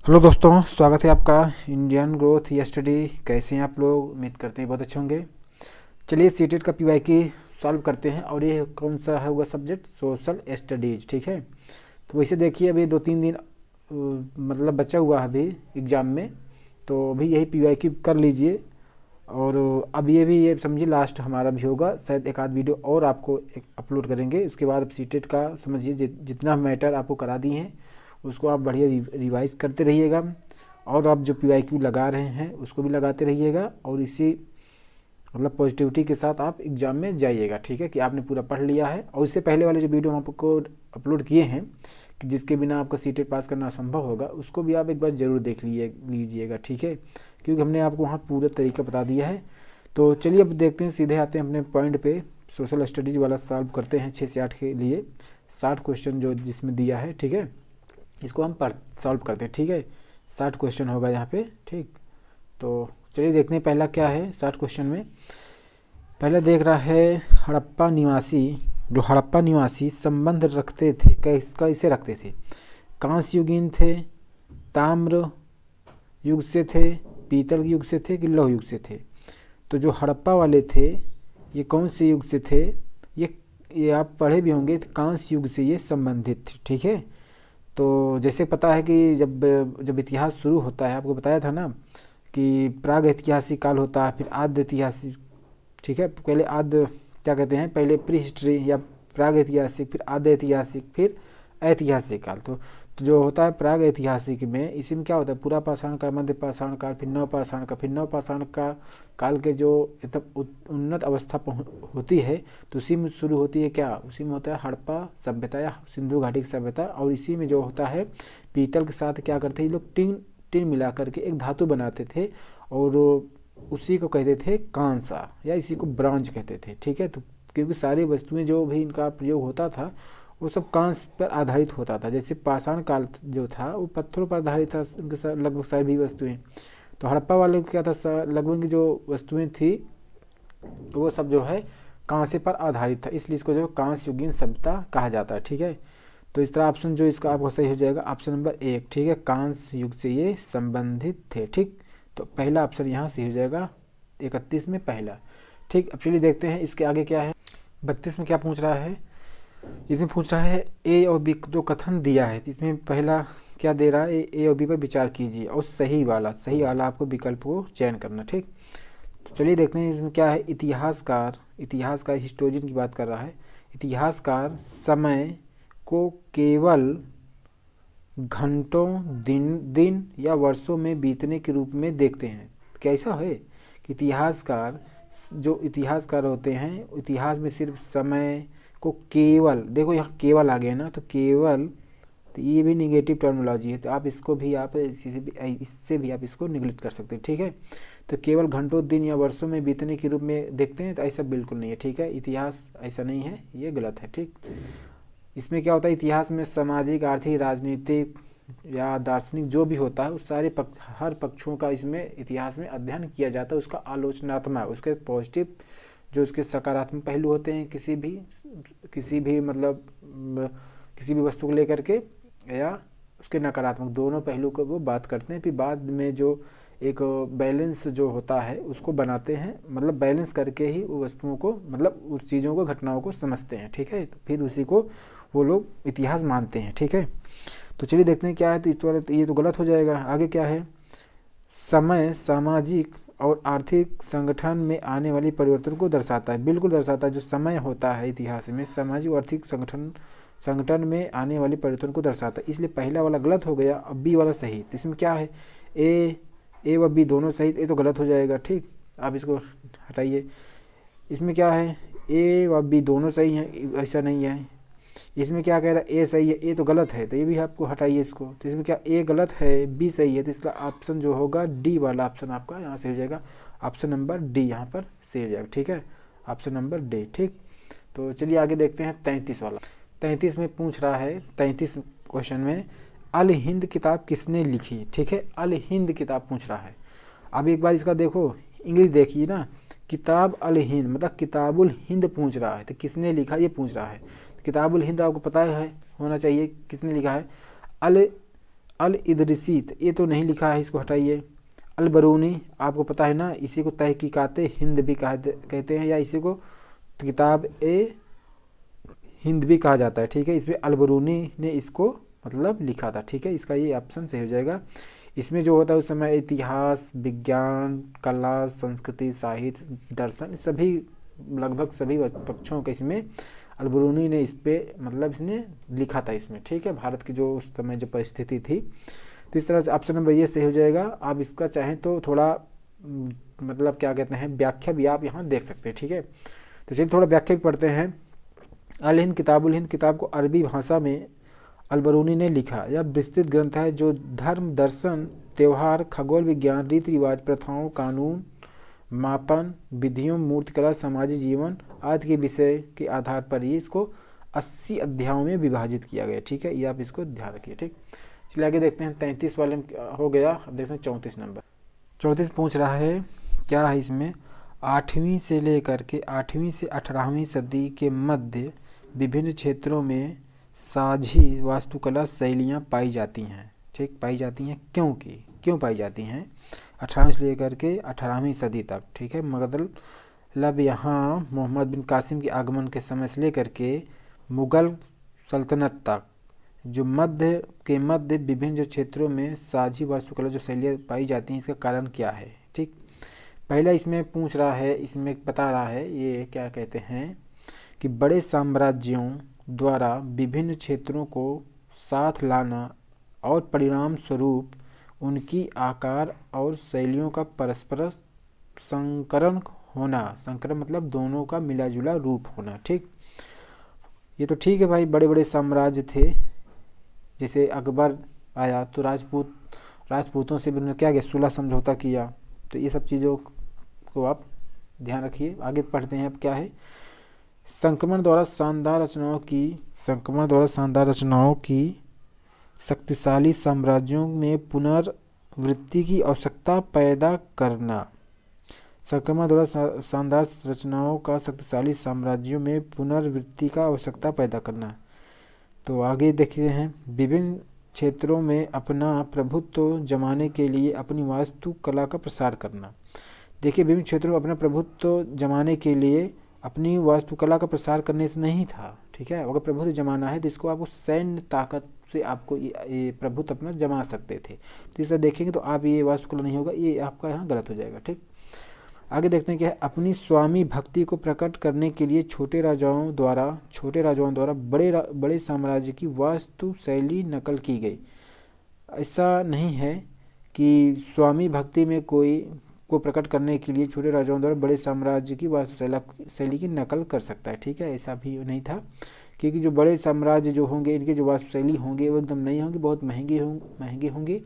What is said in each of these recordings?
Hello दोस्तों, स्वागत है आपका इंडियन ग्रोथ स्टडी। कैसे हैं आप लोग? उम्मीद करते हैं बहुत अच्छे होंगे। चलिए सीटेट का पीवाईक्यू सॉल्व करते हैं। और ये कौन सा है होगा सब्जेक्ट? Social studies. ठीक है, तो वैसे देखिए अभी 2-3 दिन मतलब बचा हुआ है अभी एग्ज़ाम में, तो अभी यही पीवाईक्यू कर लीजिए। और अब ये भी ये समझिए लास्ट हमारा भी होगा, शायद एक आध वीडियो और आपको एक अपलोड करेंगे। उसके बाद अब सीटेट का समझिए जितना मैटर आपको करा दिए हैं उसको आप बढ़िया रिवाइज करते रहिएगा। और आप जो पीवाईक्यू लगा रहे हैं उसको भी लगाते रहिएगा, और इसी मतलब पॉजिटिविटी के साथ आप एग्ज़ाम में जाइएगा। ठीक है, कि आपने पूरा पढ़ लिया है। और इससे पहले वाले जो वीडियो हम आपको अपलोड किए हैं कि जिसके बिना आपका सीटेट पास करना असंभव होगा, उसको भी आप एक बार ज़रूर देख लीजिएगा। ठीक है, क्योंकि हमने आपको वहाँ पूरा तरीका बता दिया है। तो चलिए अब देखते हैं, सीधे आते हैं अपने पॉइंट पे। सोशल स्टडीज़ वाला सॉल्व करते हैं 6 से 8 के लिए 60 क्वेश्चन जो जिसमें दिया है। ठीक है, इसको हम पढ़ सॉल्व करते हैं। ठीक है, 60 क्वेश्चन होगा यहाँ पे। ठीक, तो चलिए देखते हैं पहला क्या है 60 क्वेश्चन में। पहले देख रहा है हड़प्पा निवासी, जो हड़प्पा निवासी संबंध रखते थे कैसे रखते थे? कांस्य युगीन थे, ताम्र युग से थे, पीतल युग से थे कि लौह युग से थे? तो जो हड़प्पा वाले थे ये कौन से युग से थे? ये आप पढ़े भी होंगे, कांस्य युग से ये संबंधित थे। ठीक है, तो जैसे पता है कि जब जब इतिहास शुरू होता है, आपको बताया था ना कि प्राग ऐतिहासिक काल होता है, फिर आद्य ऐतिहासिक। ठीक है, पहले आद्य क्या कहते हैं, पहले प्री हिस्ट्री या प्राग ऐतिहासिक, फिर आद्य ऐतिहासिक, फिर ऐतिहासिक काल। तो जो होता है प्राग ऐतिहासिक में, इसी में क्या होता है, पूरा पाषाण काल, मध्य पाषाण काल, फिर नव पाषाण का, फिर नव पाषाण का काल के जो एकदम उन्नत अवस्था होती है, तो उसी में शुरू होती है क्या, उसी में होता है हड़प्पा सभ्यता या सिंधु घाटी की सभ्यता। और इसी में जो होता है पीतल के साथ क्या करते हैं ये लोग, टिन टिन मिला करके एक धातु बनाते थे, और उसी को कहते थे कांसा, या इसी को ब्रॉन्ज कहते थे। ठीक है, तो क्योंकि सारी वस्तुएं जो भी इनका प्रयोग होता था वो सब कांस्य पर आधारित होता था। जैसे पाषाण काल जो था वो पत्थरों पर आधारित था, लगभग सभी वस्तुएं। तो हड़प्पा वाले को क्या था, लगभग जो वस्तुएं थी वो सब जो है कांस्य पर आधारित था, इसलिए इसको जो कांस्य युगीन सभ्यता कहा जाता है। ठीक है, तो इस तरह ऑप्शन जो इसका आपका सही हो जाएगा ऑप्शन नंबर 1। ठीक है, कांस्य युग से ये संबंधित थे। ठीक, तो पहला ऑप्शन यहाँ से हो जाएगा 31 में पहला। ठीक, अब चलिए देखते हैं इसके आगे क्या है। 32 में क्या पूछ रहा है, इसमें पूछ रहा है ए और बी जो कथन दिया है, इसमें पहला क्या दे रहा है, ए और बी पर विचार कीजिए और सही वाला आपको विकल्प को चयन करना। ठीक, तो चलिए देखते हैं इसमें क्या है। इतिहासकार हिस्टोरियन की बात कर रहा है। इतिहासकार समय को केवल घंटों, दिन या वर्षों में बीतने के रूप में देखते हैं। कैसा है कि जो इतिहासकार होते हैं, इतिहास में सिर्फ समय को केवल, देखो यहाँ केवल आ गया ना, तो केवल, तो ये भी निगेटिव टर्मिनोलॉजी है, तो आप इसको भी आप इससे भी आप इसको निगलेक्ट कर सकते हैं। ठीक है, तो केवल घंटों, दिन या वर्षों में बीतने के रूप में देखते हैं, तो ऐसा बिल्कुल नहीं है। ठीक है, इतिहास ऐसा नहीं है, ये गलत है। ठीक, इसमें क्या होता है, इतिहास में सामाजिक, आर्थिक, राजनीतिक या दार्शनिक जो भी होता है उस हर पक्षों का इसमें इतिहास में अध्ययन किया जाता है। उसका आलोचनात्मक, उसके पॉजिटिव जो उसके सकारात्मक पहलू होते हैं किसी भी वस्तु को लेकर के, या उसके नकारात्मक, दोनों पहलू को वो बात करते हैं। फिर बाद में जो एक बैलेंस जो होता है उसको बनाते हैं, मतलब बैलेंस करके ही वो वस्तुओं को, मतलब उस चीज़ों को, घटनाओं को समझते हैं। ठीक है, तो फिर उसी को वो लोग इतिहास मानते हैं। ठीक है, तो चलिए देखते हैं क्या है। तो इस वाले ये तो गलत हो जाएगा। आगे क्या है, समय सामाजिक और आर्थिक संगठन में आने वाली परिवर्तन को दर्शाता है। बिल्कुल दर्शाता है, जो समय होता है इतिहास में सामाजिक और आर्थिक संगठन में आने वाली परिवर्तन को दर्शाता है, इसलिए पहला वाला गलत हो गया। अब बी वाला सही। तो इसमें क्या है, ए व बी दोनों सही, ए तो गलत हो जाएगा। ठीक, आप इसको हटाइए। इसमें क्या है, ए व बी दोनों सही हैं, ऐसा नहीं है। इसमें क्या कह रहा है, ए सही है, ए तो गलत है, तो ये भी आपको हटाइए इसको। तो इसमें क्या, ए गलत है, बी सही है, तो इसका ऑप्शन जो होगा डी वाला ऑप्शन आपका यहाँ से हो जाएगा। ऑप्शन नंबर डी यहाँ पर से हो जाएगा। ठीक है, ऑप्शन नंबर डी। ठीक, तो चलिए आगे देखते हैं 33 वाला। 33 में पूछ रहा है, 33 क्वेश्चन में अल हिंद किताब किसने लिखी? ठीक है, अल हिंद किताब पूछ रहा है। अब एक बार इसका देखो, इंग्लिश देखिए ना, किताब अल हिंद मतलब किताबुल हिंद पूछ रहा है, तो किसने लिखा ये पूछ रहा है। तो किताबुल हिंद आपको पता है होना चाहिए किसने लिखा है। अल अल इदरिसी, ये तो नहीं लिखा है, इसको हटाइए। अल बरूनी, आपको पता है ना, इसी को तहकीकाते हिंद भी कहते हैं, या इसी को किताब ए हिंद भी कहा जाता है। ठीक है, इसमें अल बरूनी ने इसको मतलब लिखा था। ठीक है, इसका ये ऑप्शन सही हो जाएगा। इसमें जो होता है उस समय इतिहास, विज्ञान, कला, संस्कृति, साहित्य, दर्शन, सभी लगभग सभी पक्षों के इसमें अलबरूनी ने इस पे मतलब इसने लिखा था इसमें। ठीक है, भारत की जो उस समय जो परिस्थिति थी, तो इस तरह से ऑप्शन नंबर ये सही हो जाएगा। आप इसका चाहें तो थोड़ा मतलब क्या कहते हैं व्याख्या भी आप यहाँ देख सकते हैं। ठीक है, तो चलिए थोड़ा व्याख्या भी पढ़ते हैं। अल हिंद किताबुल हिंद किताब को अरबी भाषा में अलबरूनी ने लिखा। यह विस्तृत ग्रंथ है जो धर्म, दर्शन, त्यौहार, खगोल विज्ञान, रीति रिवाज, प्रथाओं, कानून, मापन, विधियों, मूर्तिकला, सामाजिक जीवन आदि के विषय के आधार पर ही इसको 80 अध्यायों में विभाजित किया गया। ठीक है, ये आप इसको ध्यान रखिए। ठीक, चलिए आगे देखते हैं। 33 वाले में हो गया, अब देखते हैं 34 नंबर। 34 पूछ रहा है, क्या है इसमें, 8वीं से लेकर के 8वीं से 18वीं सदी के मध्य विभिन्न क्षेत्रों में साझी वास्तुकला शैलियाँ पाई जाती हैं। ठीक, पाई जाती हैं क्यों पाई जाती हैं 18वीं से लेकर के 18वीं सदी तक। ठीक है, मतलब यहाँ मोहम्मद बिन कासिम के आगमन के समय से लेकर के मुग़ल सल्तनत तक जो मध्य विभिन्न जो क्षेत्रों में साझी वास्तुकला जो शैलियाँ पाई जाती हैं, इसका कारण क्या है। ठीक, पहला इसमें पूछ रहा है, इसमें बता रहा है, ये क्या कहते हैं कि बड़े साम्राज्यों द्वारा विभिन्न क्षेत्रों को साथ लाना और परिणाम स्वरूप उनकी आकार और शैलियों का परस्पर संकरण होना। संकरण मतलब दोनों का मिला जुला रूप होना। ठीक, ये तो ठीक है भाई, बड़े बड़े साम्राज्य थे, जैसे अकबर आया तो राजपूतों से भी उन्होंने क्या किया, सुलह समझौता किया। तो ये सब चीज़ों को आप ध्यान रखिए। आगे पढ़ते हैं, अब क्या है, संक्रमण द्वारा शानदार रचनाओं की शक्तिशाली साम्राज्यों में पुनर्वृत्ति की आवश्यकता पैदा करना। संक्रमण द्वारा शानदार रचनाओं का शक्तिशाली साम्राज्यों में पुनर्वृत्ति का आवश्यकता पैदा करना। तो आगे देखते हैं, विभिन्न क्षेत्रों में अपना प्रभुत्व जमाने के लिए अपनी वास्तुकला का प्रसार करना। देखिए, विभिन्न क्षेत्रों में अपना प्रभुत्व जमाने के लिए अपनी वास्तुकला का प्रसार करने से नहीं था। ठीक है, अगर प्रभुत्व जमाना है तो इसको आपको सैन्य ताकत से आपको ये प्रभुत्व अपना जमा सकते थे। तो इसे देखेंगे तो आप ये वास्तुकला नहीं होगा, ये आपका यहाँ गलत हो जाएगा। ठीक, आगे देखते हैं क्या है, अपनी स्वामी भक्ति को प्रकट करने के लिए छोटे राजाओं द्वारा बड़े साम्राज्य की वास्तु शैली नकल की गई। ऐसा नहीं है कि स्वामी भक्ति में को प्रकट करने के लिए छोटे राजाओं द्वारा बड़े साम्राज्य की वास्तु शैली की नकल कर सकता है। ठीक है, ऐसा भी नहीं था, क्योंकि जो बड़े साम्राज्य जो होंगे इनके जो वास्तुशैली होंगे वो एकदम नहीं होंगे, बहुत महंगे होंगे,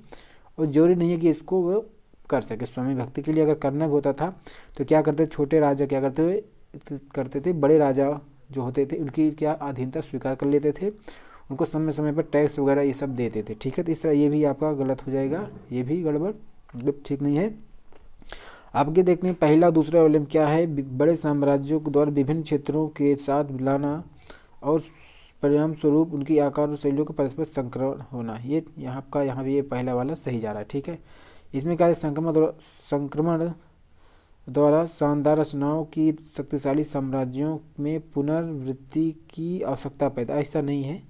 और जरूरी नहीं है कि इसको वो कर सके। स्वामी भक्ति के लिए अगर करना भी होता था तो क्या करते, छोटे राजा क्या करते थे, बड़े राजा जो होते थे उनकी क्या अधीनता स्वीकार कर लेते थे, उनको समय समय पर टैक्स वगैरह ये सब देते थे। ठीक है, तो इस तरह ये भी आपका गलत हो जाएगा, ये भी गड़बड़ मतलब ठीक नहीं है। आगे देखते हैं, पहला दूसरा वाले में क्या है, बड़े साम्राज्यों के द्वारा विभिन्न क्षेत्रों के साथ मिलाना और परिणाम स्वरूप उनकी आकार और शैलियों का परस्पर संक्रमण होना। ये यहाँ भी ये पहला वाला सही जा रहा है। ठीक है, इसमें क्या है, संक्रमण द्वारा शानदार रचनाओं की शक्तिशाली साम्राज्यों में पुनर्वृत्ति की आवश्यकता पैदा, ऐसा नहीं है।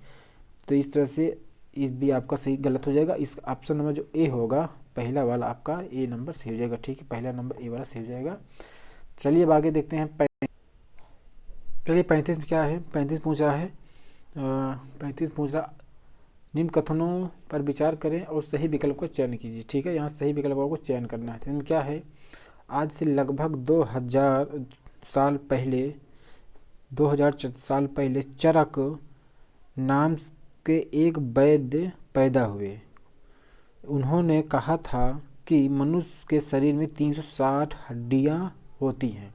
तो इस तरह से इस भी आपका सही गलत हो जाएगा। इस ऑप्शन नंबर जो ए होगा पहला वाला आपका ए नंबर सही हो जाएगा। ठीक है, पहला नंबर ए वाला सही हो जाएगा। चलिए अब आगे देखते हैं। चलिए 35 में क्या है, 35 पूछ रहा है, 35 पूछ रहा, निम्न कथनों पर विचार करें और सही विकल्प को चयन कीजिए। ठीक है, यहाँ सही विकल्पों को चयन करना है। तो इनमें क्या है, आज से लगभग 2000 साल पहले चरक नाम के एक वैद्य पैदा हुए। उन्होंने कहा था कि मनुष्य के शरीर में 360 हड्डियां होती हैं।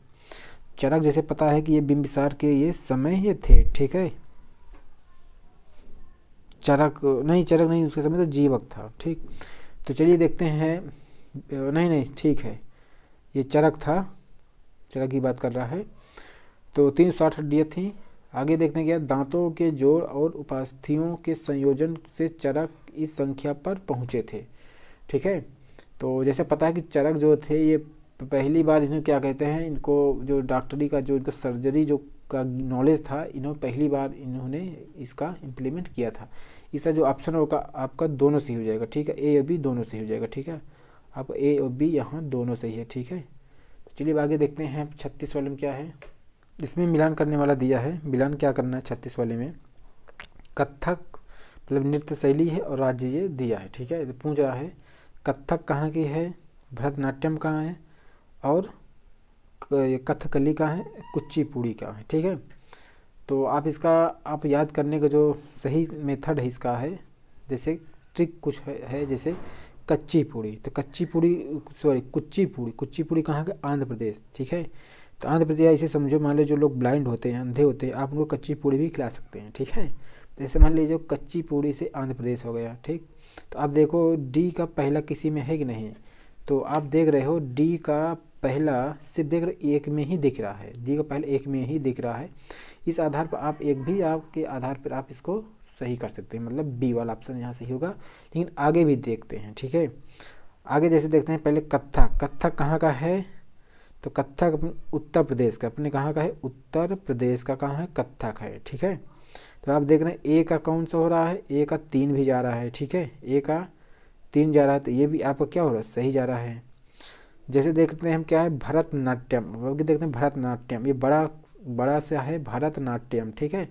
चरक जैसे पता है कि ये बिंबिसार के ये समय ये थे। ठीक है, चरक नहीं, उसके समय तो जीवक था। ठीक, तो चलिए देखते हैं, नहीं ठीक है, ये चरक था, चरक की बात कर रहा है। तो 360 हड्डियाँ थी आगे देखते हैं क्या, दांतों के जोड़ और उपास्थियों के संयोजन से चरक इस संख्या पर पहुंचे थे। ठीक है, तो जैसे पता है कि चरक जो थे ये पहली बार इन्हें क्या कहते हैं, इनको जो डॉक्टरी का जो इनका सर्जरी जो का नॉलेज था, इन्होंने पहली बार इन्होंने इसका इम्प्लीमेंट किया था। इसका जो ऑप्शन होगा आपका दोनों सही हो जाएगा। ठीक है, ए और बी दोनों सही हो जाएगा। ठीक है, आप ए और बी यहाँ दोनों सही है। ठीक है, तो चलिए आगे देखते हैं 36 वाले में क्या है। इसमें मिलान करने वाला दिया है। मिलान क्या करना है 36 वाले में, कथक मतलब नृत्य शैली है और राज्य ये दिया है। ठीक है, तो पूछ रहा है कथक कहाँ की है, भरतनाट्यम कहाँ है, और कथकली कहाँ है, कुचिपुड़ी कहाँ है। ठीक है, तो आप इसका आप याद करने का जो सही मेथड है इसका है, जैसे ट्रिक कुछ है जैसे कच्ची पूड़ी, तो कच्ची पूड़ी सॉरी कुचिपुड़ी, कुचिपुड़ी कहाँ का, आंध्र प्रदेश। ठीक है, तो आंध्र प्रदेश ऐसे समझो, मान लो जो लोग ब्लाइंड होते हैं, अंधे होते हैं, आप उनको कच्ची पूड़ी भी खिला सकते हैं। ठीक है, जैसे मान लीजिए कच्ची पूड़ी से आंध्र प्रदेश हो गया। ठीक, तो आप देखो डी का पहला किसी में है कि नहीं, तो आप देख रहे हो डी का पहला सिर्फ देख रहे एक में ही दिख रहा है, डी का पहला एक में ही दिख रहा है। इस आधार पर आप एक भी आपके आधार पर आप इसको सही कर सकते हैं, मतलब बी वाला ऑप्शन यहाँ सही होगा। लेकिन आगे भी देखते हैं। ठीक है, आगे जैसे देखते हैं, पहले कथक, कथक कहाँ का है, तो कथक उत्तर प्रदेश का, अपने कहाँ का है, उत्तर प्रदेश का कहाँ है, कथक है। ठीक है, तो आप देख रहे हैं ए का कौन सा हो रहा है, ए का 3 भी जा रहा है। ठीक है, ए का 3 जा रहा है, तो ये भी आपका क्या हो रहा है, सही जा रहा है। जैसे देखते हैं हम क्या है, भरतनाट्यम, देखते हैं भरतनाट्यम, ये बड़ा बड़ा सा है भरतनाट्यम। ठीक है,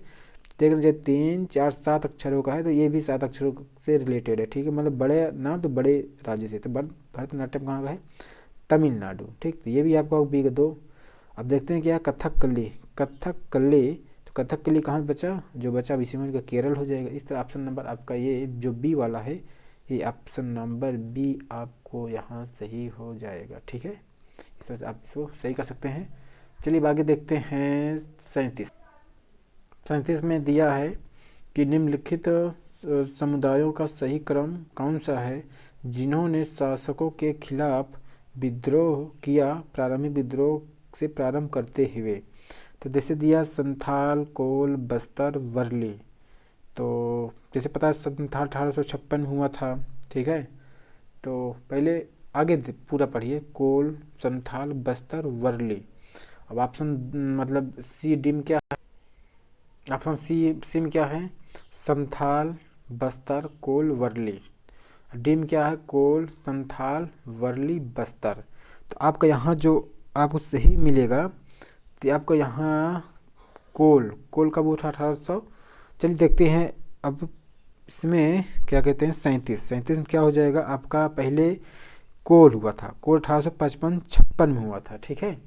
देख लीजिए 3 4 7 अक्षरों का है, तो ये भी 7 अक्षरों से रिलेटेड है। ठीक है, मतलब बड़े नाम तो बड़े राज्य से, तो भरतनाट्यम कहाँ का है, तमिलनाडु। ठीक, तो ये भी आपका बी का 2। अब देखते हैं क्या, कथकली, कथकली, तो कथकली कहाँ बचा, जो बचा इसी में का केरल हो जाएगा। इस तरह ऑप्शन नंबर आपका ये जो बी वाला है, ये ऑप्शन नंबर बी आपको यहाँ सही हो जाएगा। ठीक है, इस तरह से आप इसको सही कर सकते हैं। चलिए आगे देखते हैं 37। 37 में दिया है कि निम्नलिखित समुदायों का सही क्रम कौन सा है जिन्होंने शासकों के खिलाफ विद्रोह किया, प्रारंभिक विद्रोह से प्रारंभ करते हुए। तो जैसे दिया संथाल, कोल, बस्तर, वर्ली। तो जैसे पता है संथाल 1856 में हुआ था। ठीक है, तो पहले आगे पूरा पढ़िए, कोल, संथाल, बस्तर, वर्ली। अब ऑप्शन मतलब सी डी में क्या है, ऑप्शन सी में क्या है, संथाल, बस्तर, कोल, वर्ली। डी में क्या है, कोल, संथाल, वर्ली, बस्तर। तो आपका यहाँ जो आपको सही मिलेगा, तो आपको यहाँ कोल, कोल कब उठा, 1800। चलिए देखते हैं अब इसमें क्या कहते हैं, 37 में क्या हो जाएगा आपका, पहले कोल हुआ था, कोल 1855-56 में हुआ था। ठीक है,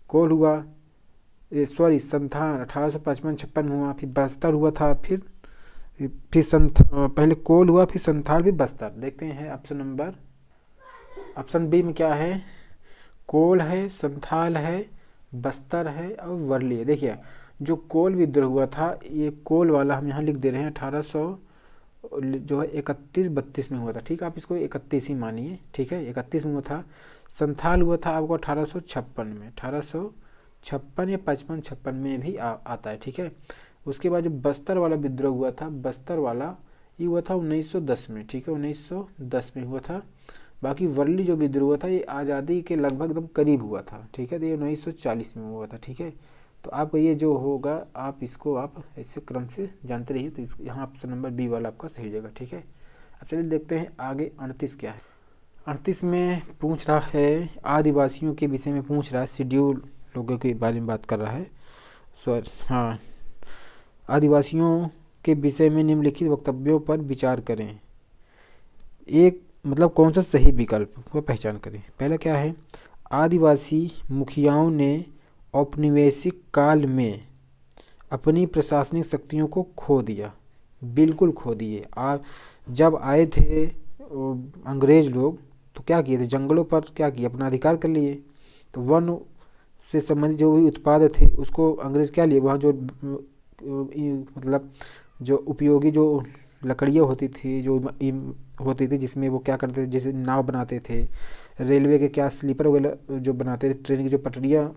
कोल हुआ, सॉरी संथाल 1855-56 में हुआ, फिर बस्तर हुआ था, फिर पहले कोल हुआ, फिर संथाल, फिर बस्तर। देखते हैं ऑप्शन नंबर, ऑप्शन बी में क्या है, कोल है, संथाल है, बस्तर है और वर्ली है। देखिए जो कोल विद्रोह हुआ था, ये कोल वाला हम यहाँ लिख दे रहे हैं 1800 जो है 31-32 में हुआ था। ठीक है, आप इसको 31 ही मानिए। ठीक है, 31 में हुआ था। संथाल हुआ था आपको 1856 में, 1856 या 55-56 में भी आता है। ठीक है, उसके बाद जो बस्तर वाला विद्रोह हुआ था, बस्तर वाला ये हुआ था 1910 में। ठीक है, 1910 में हुआ था। बाकी वर्ली जो विद्रोह हुआ था ये आज़ादी के लगभग एकदम करीब हुआ था। ठीक है, तो ये 1940 में हुआ था। ठीक है, तो आपका ये जो होगा आप इसको आप ऐसे क्रम से जानते रहिए। तो यहाँ ऑप्शन नंबर बी वाला आपका सही हो जाएगा। ठीक है, अब चलिए देखते हैं आगे 38 क्या है। 38 में पूछ रहा है आदिवासियों के विषय में पूछ रहा है, शेड्यूल लोगों के बारे में बात कर रहा है। सॉरी हाँ, आदिवासियों के विषय में निम्नलिखित वक्तव्यों पर विचार करें। एक मतलब कौन सा सही विकल्प को पहचान करें। पहला क्या है, आदिवासी मुखियाओं ने औपनिवेशिक काल में अपनी प्रशासनिक शक्तियों को खो दिया, बिल्कुल खो दिए। जब आए थे अंग्रेज लोग तो क्या किए थे, जंगलों पर क्या किए, अपना अधिकार कर लिए। तो वन से संबंधित जो भी उत्पाद थे उसको अंग्रेज क्या लिए, वहाँ जो मतलब जो उपयोगी जो लकड़ियाँ होती थी, जो होती थी जिसमें वो क्या करते थे, जैसे नाव बनाते थे, रेलवे के क्या स्लीपर वगैरह जो बनाते थे, ट्रेन की जो पटरियाँ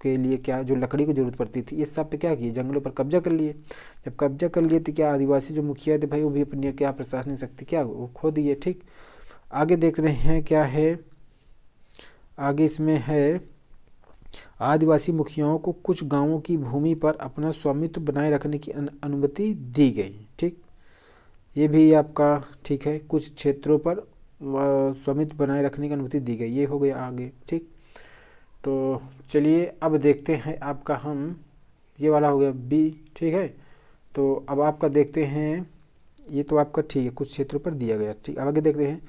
के लिए क्या जो लकड़ी की जरूरत पड़ती थी, इस सब पे क्या किए, जंगलों पर कब्जा कर लिए। जब कब्जा कर लिए तो क्या आदिवासी जो मुखिया थे भाई वो भी अपनी क्या प्रशासनिक शक्ति क्या वो खो दिए। ठीक, आगे देख रहे हैं क्या है, आगे इसमें है आदिवासी मुखियाओं को कुछ गांवों की भूमि पर अपना स्वामित्व बनाए रखने की अनुमति दी गई। ठीक, ये भी आपका ठीक है, कुछ क्षेत्रों पर स्वामित्व बनाए रखने की अनुमति दी गई, ये हो गया आगे। ठीक, तो चलिए अब देखते हैं आपका हम, ये वाला हो गया बी। ठीक है, तो अब आपका देखते हैं, ये तो आपका ठीक है कुछ क्षेत्रों पर दिया गया। ठीक, अब आगे देखते हैं,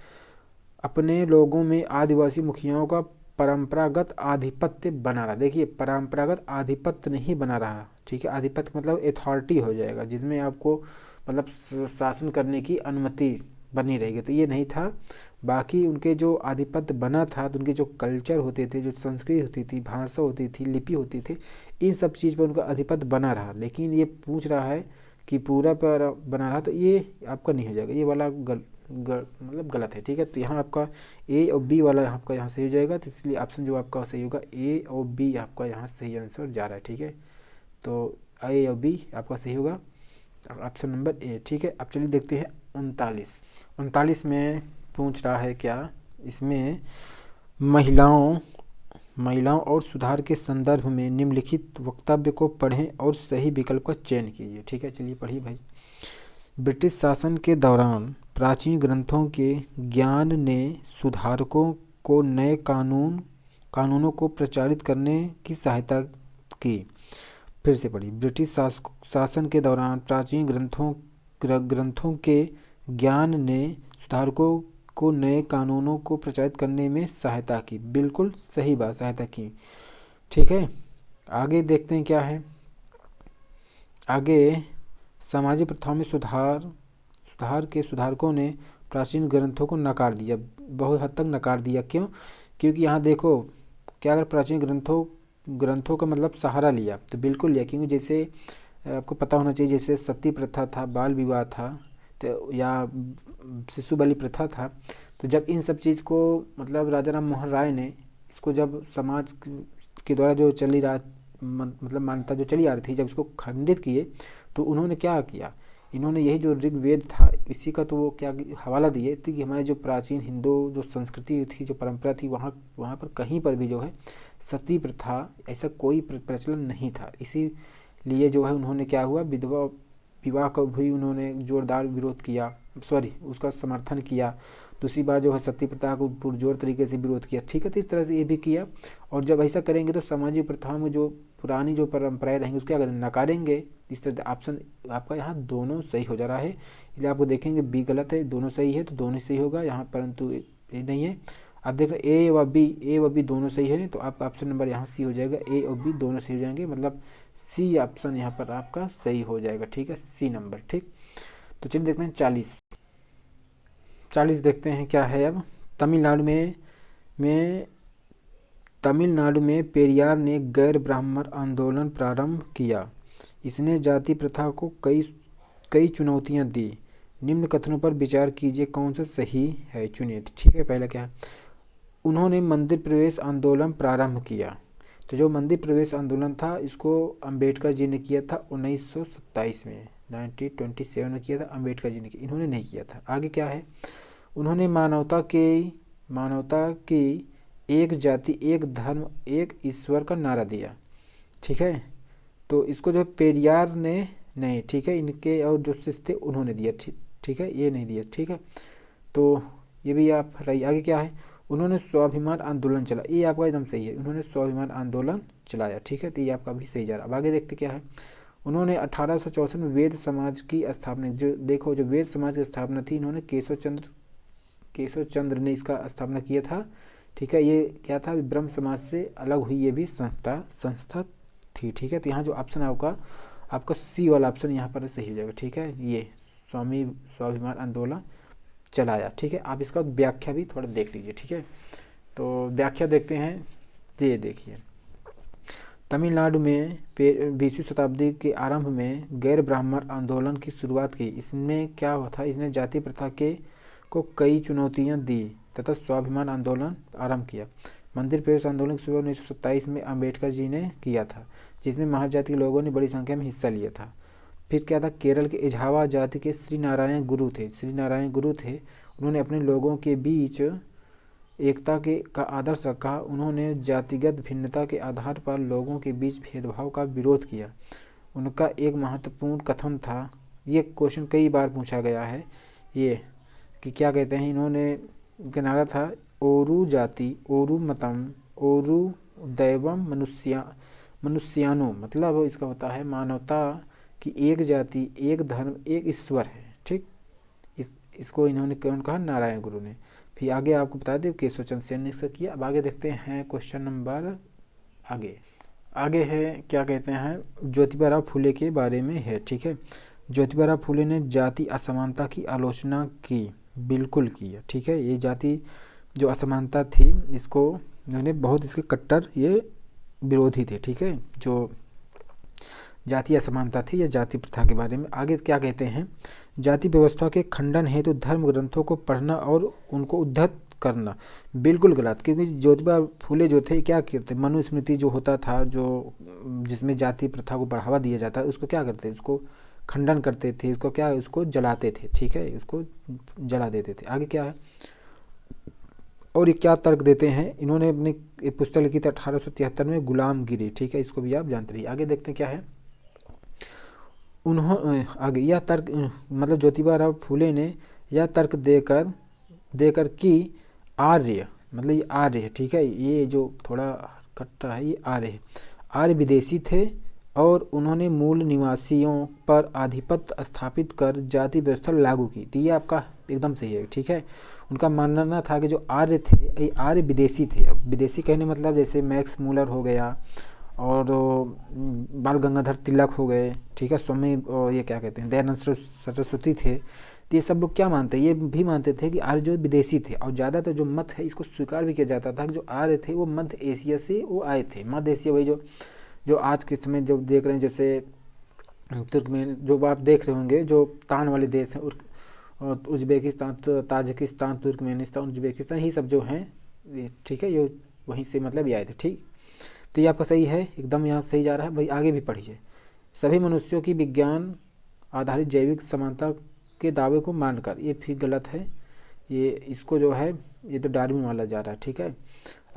अपने लोगों में आदिवासी मुखियाओं का परंपरागत आधिपत्य बना रहा। देखिए परंपरागत आधिपत्य नहीं बना रहा। ठीक है, आधिपत्य मतलब अथॉरिटी हो जाएगा जिसमें आपको मतलब शासन करने की अनुमति बनी रहेगी, तो ये नहीं था। बाकी उनके जो आधिपत्य बना था तो उनके जो कल्चर होते थे, जो संस्कृति होती थी, भाषा होती थी, लिपि होती थी, इन सब चीज़ पर उनका आधिपत्य बना रहा। लेकिन ये पूछ रहा है कि पूरा पर बना रहा, तो ये आपका नहीं हो जाएगा, ये वाला मतलब गलत है। ठीक है, तो यहाँ आपका ए और बी वाला आपका यहाँ सही हो जाएगा, तो इसलिए ऑप्शन जो आपका सही होगा ए और बी आपका यहाँ सही आंसर जा रहा है। ठीक है, तो ए और बी आपका सही होगा ऑप्शन नंबर ए। ठीक है, अब चलिए देखते हैं 39 में पूछ रहा है क्या, इसमें महिलाओं और सुधार के संदर्भ में निम्नलिखित वक्तव्य को पढ़ें और सही विकल्प का चयन कीजिए। ठीक है, चलिए पढ़िए भाई। ब्रिटिश शासन के दौरान प्राचीन ग्रंथों के ज्ञान ने सुधारकों को नए कानूनों को प्रचारित करने की सहायता की। फिर से पढ़िए। ब्रिटिश शासन के दौरान प्राचीन ग्रंथों के ज्ञान ने सुधारकों को नए कानूनों को प्रचारित करने में सहायता की। बिल्कुल सही बात, सहायता की। ठीक है, आगे देखते हैं क्या है। आगे सामाजिक प्रथाओं में सुधार के सुधारकों ने प्राचीन ग्रंथों को नकार दिया, बहुत हद तक नकार दिया। क्यों? क्योंकि यहाँ देखो क्या, अगर प्राचीन ग्रंथों का मतलब सहारा लिया तो बिल्कुल लिया, क्योंकि जैसे आपको पता होना चाहिए, जैसे सती प्रथा था, बाल विवाह था, तो या शिशु बलि प्रथा था, तो जब इन सब चीज़ को मतलब राजा राम मोहन राय ने इसको जब समाज के द्वारा जो चली रहा मतलब मान्यता जो चली आ रही थी, जब इसको खंडित किए तो उन्होंने क्या किया, इन्होंने यही जो ऋग्वेद था इसी का तो वो क्या हवाला दिए थे कि हमारे जो प्राचीन हिंदू जो संस्कृति थी, जो परंपरा थी, वहाँ पर कहीं पर भी जो है सती प्रथा ऐसा कोई प्रचलन नहीं था। इसीलिए जो है उन्होंने क्या हुआ, विधवा विवाह का भी उन्होंने जोरदार विरोध किया, उसका समर्थन किया। दूसरी बार जो है सती प्रथा को पुरजोर तरीके से विरोध किया। ठीक है, तो इस तरह से ये भी किया। और जब ऐसा करेंगे तो सामाजिक प्रथाओं में जो पुरानी जो परंपराएं रहेंगी उसको क्या करेंगे, नकारेंगे। इस तरह ऑप्शन आपका यहाँ दोनों सही हो जा रहा है। इसलिए आपको देखेंगे बी गलत है, दोनों सही है, तो दोनों सही होगा यहाँ, परंतु ये नहीं है। आप देख रहे ए व बी दोनों सही है, तो आपका ऑप्शन नंबर यहाँ सी हो जाएगा। ए और बी दोनों सही हो जाएंगे, मतलब सी ऑप्शन यहाँ पर आपका सही हो जाएगा। ठीक है, सी नंबर। ठीक, तो चलिए देखते हैं 40 देखते हैं क्या है। अब तमिलनाडु में पेरियार ने गैर ब्राह्मण आंदोलन प्रारंभ किया। इसने जाति प्रथा को कई चुनौतियां दी। निम्न कथनों पर विचार कीजिए, कौन सा सही है, चुनिए। ठीक है, पहला क्या है, उन्होंने मंदिर प्रवेश आंदोलन प्रारंभ किया। तो जो मंदिर प्रवेश आंदोलन था इसको अंबेडकर जी ने किया था 1927 में, 1927 में किया था अंबेडकर जी ने किया, इन्होंने नहीं किया था। आगे क्या है, उन्होंने मानवता की एक जाति, एक धर्म, एक ईश्वर का नारा दिया। ठीक है, तो इसको जो पेरियार ने नहीं, ठीक है, इनके और जो शिष्य थे उन्होंने दिया। ठीक है, ये नहीं दिया। ठीक है, तो ये भी आप रही। आगे क्या है, उन्होंने स्वाभिमान आंदोलन चला, ये आपका एकदम सही है, उन्होंने स्वाभिमान आंदोलन चलाया। ठीक है, तो ये आपका भी सही जा रहा है। अब आगे देखते क्या है, उन्होंने 1864 में वेद समाज की स्थापना, जो देखो जो वेद समाज की स्थापना थी, इन्होंने केशव चंद्र ने इसका स्थापना किया था। ठीक है, ये क्या था, ब्रह्म समाज से अलग हुई ये भी संस्था थी। ठीक है, तो यहाँ जो ऑप्शन आपका सी वाला ऑप्शन यहाँ पर सही हो जाएगा। ठीक है, ये स्वाभिमान आंदोलन चलाया। ठीक है, आप इसका व्याख्या भी थोड़ा देख लीजिए। ठीक है, तो व्याख्या देखते हैं। ये देखिए, तमिलनाडु में 20वीं शताब्दी के आरंभ में गैर ब्राह्मण आंदोलन की शुरुआत की। इसमें क्या हुआ था, इसने जाति प्रथा को कई चुनौतियां दी तथा स्वाभिमान आंदोलन आरंभ किया। मंदिर प्रवेश आंदोलन की शुरुआत 1927 में अम्बेडकर जी ने किया था, जिसमें महार जाति के लोगों ने बड़ी संख्या में हिस्सा लिया था। फिर क्या था, केरल के एझावा जाति के श्री नारायण गुरु थे। उन्होंने अपने लोगों के बीच एकता के का आदर्श रखा। उन्होंने जातिगत भिन्नता के आधार पर लोगों के बीच भेदभाव का विरोध किया। उनका एक महत्वपूर्ण कथन था, ये क्वेश्चन कई बार पूछा गया है, ये कि क्या कहते हैं, इन्होंने इनका नारा था, ओरू जाति ओरू मतम ओरू दैवम मनुष्यानो, मतलब इसका होता है मानवता की एक जाति एक धर्म एक ईश्वर है। ठीक, इसको इन्होंने कौन कहा, नारायण गुरु ने। फिर आगे आपको बता दें केशव चंद्र सेन ने इसका किया। अब आगे देखते हैं क्वेश्चन नंबर आगे है, क्या कहते हैं, ज्योतिबा फुले के बारे में है। ठीक है, ज्योतिबा फुले ने जाति असमानता की आलोचना की, बिल्कुल की है। ठीक है, ये जाति जो असमानता थी, इसको इन्होंने बहुत इसके कट्टर ये विरोधी थे। ठीक है, जो जाति असमानता थी या जाति प्रथा के बारे में। आगे क्या कहते हैं, जाति व्यवस्था के खंडन हेतु धर्म ग्रंथों को पढ़ना और उनको उद्धत करना बिल्कुल गलत, क्योंकि ज्योतिबा फूले जो थे क्या करते, मनुस्मृति जो होता था, जो जिसमें जाति प्रथा को बढ़ावा दिया जाता है, उसको क्या करते, उसको खंडन करते थे, उसको क्या, उसको जलाते थे। ठीक है, उसको जला देते थे। आगे क्या है, और ये क्या तर्क देते हैं, इन्होंने अपनी पुस्तक लिखी थी 1873 में, गुलामगिरी। ठीक है, इसको भी आप जानते रहिए। आगे देखते हैं क्या है, उन्होंने आगे यह तर्क, मतलब ज्योतिबा फूले ने यह तर्क देकर कि आर्य, मतलब ये आर्य है। ठीक है, ये जो थोड़ा कट्टा है, ये आर्य है, आर्य विदेशी थे और उन्होंने मूल निवासियों पर आधिपत्य स्थापित कर जाति व्यवस्था लागू की। तो ये आपका एकदम सही है। ठीक है, उनका मानना था कि जो आर्य थे, ये आर्य विदेशी थे। अब विदेशी कहने मतलब जैसे मैक्स मूलर हो गया और बाल गंगाधर तिलक हो गए। ठीक है, स्वामी ये क्या कहते हैं, दयानंद सरस्वती थे। तो ये सब लोग क्या मानते हैं, ये भी मानते थे कि आर्य जो विदेशी थे, और ज़्यादातर जो मत है इसको स्वीकार भी किया जाता था कि जो आर्य थे वो मध्य एशिया से वो आए थे। मध्य एशिया वही जो आज के समय जो देख रहे हैं, जैसे तुर्कमेन, जो आप देख रहे होंगे, जो तान वाले देश हैं, उज्बेकिस्तान, ताजिकिस्तान, तुर्कमेनिस्तान, उज्बेकिस्तान, ये सब जो हैं, ठीक है, ये वहीं से मतलब ये आए थे। ठीक, तो ये आपका सही है, एकदम यहाँ सही जा रहा है भाई। आगे भी पढ़िए, सभी मनुष्यों की विज्ञान आधारित जैविक समानता के दावे को मानकर, ये फिर गलत है, ये इसको जो है ये तो डार्विन वाला जा रहा है। ठीक है,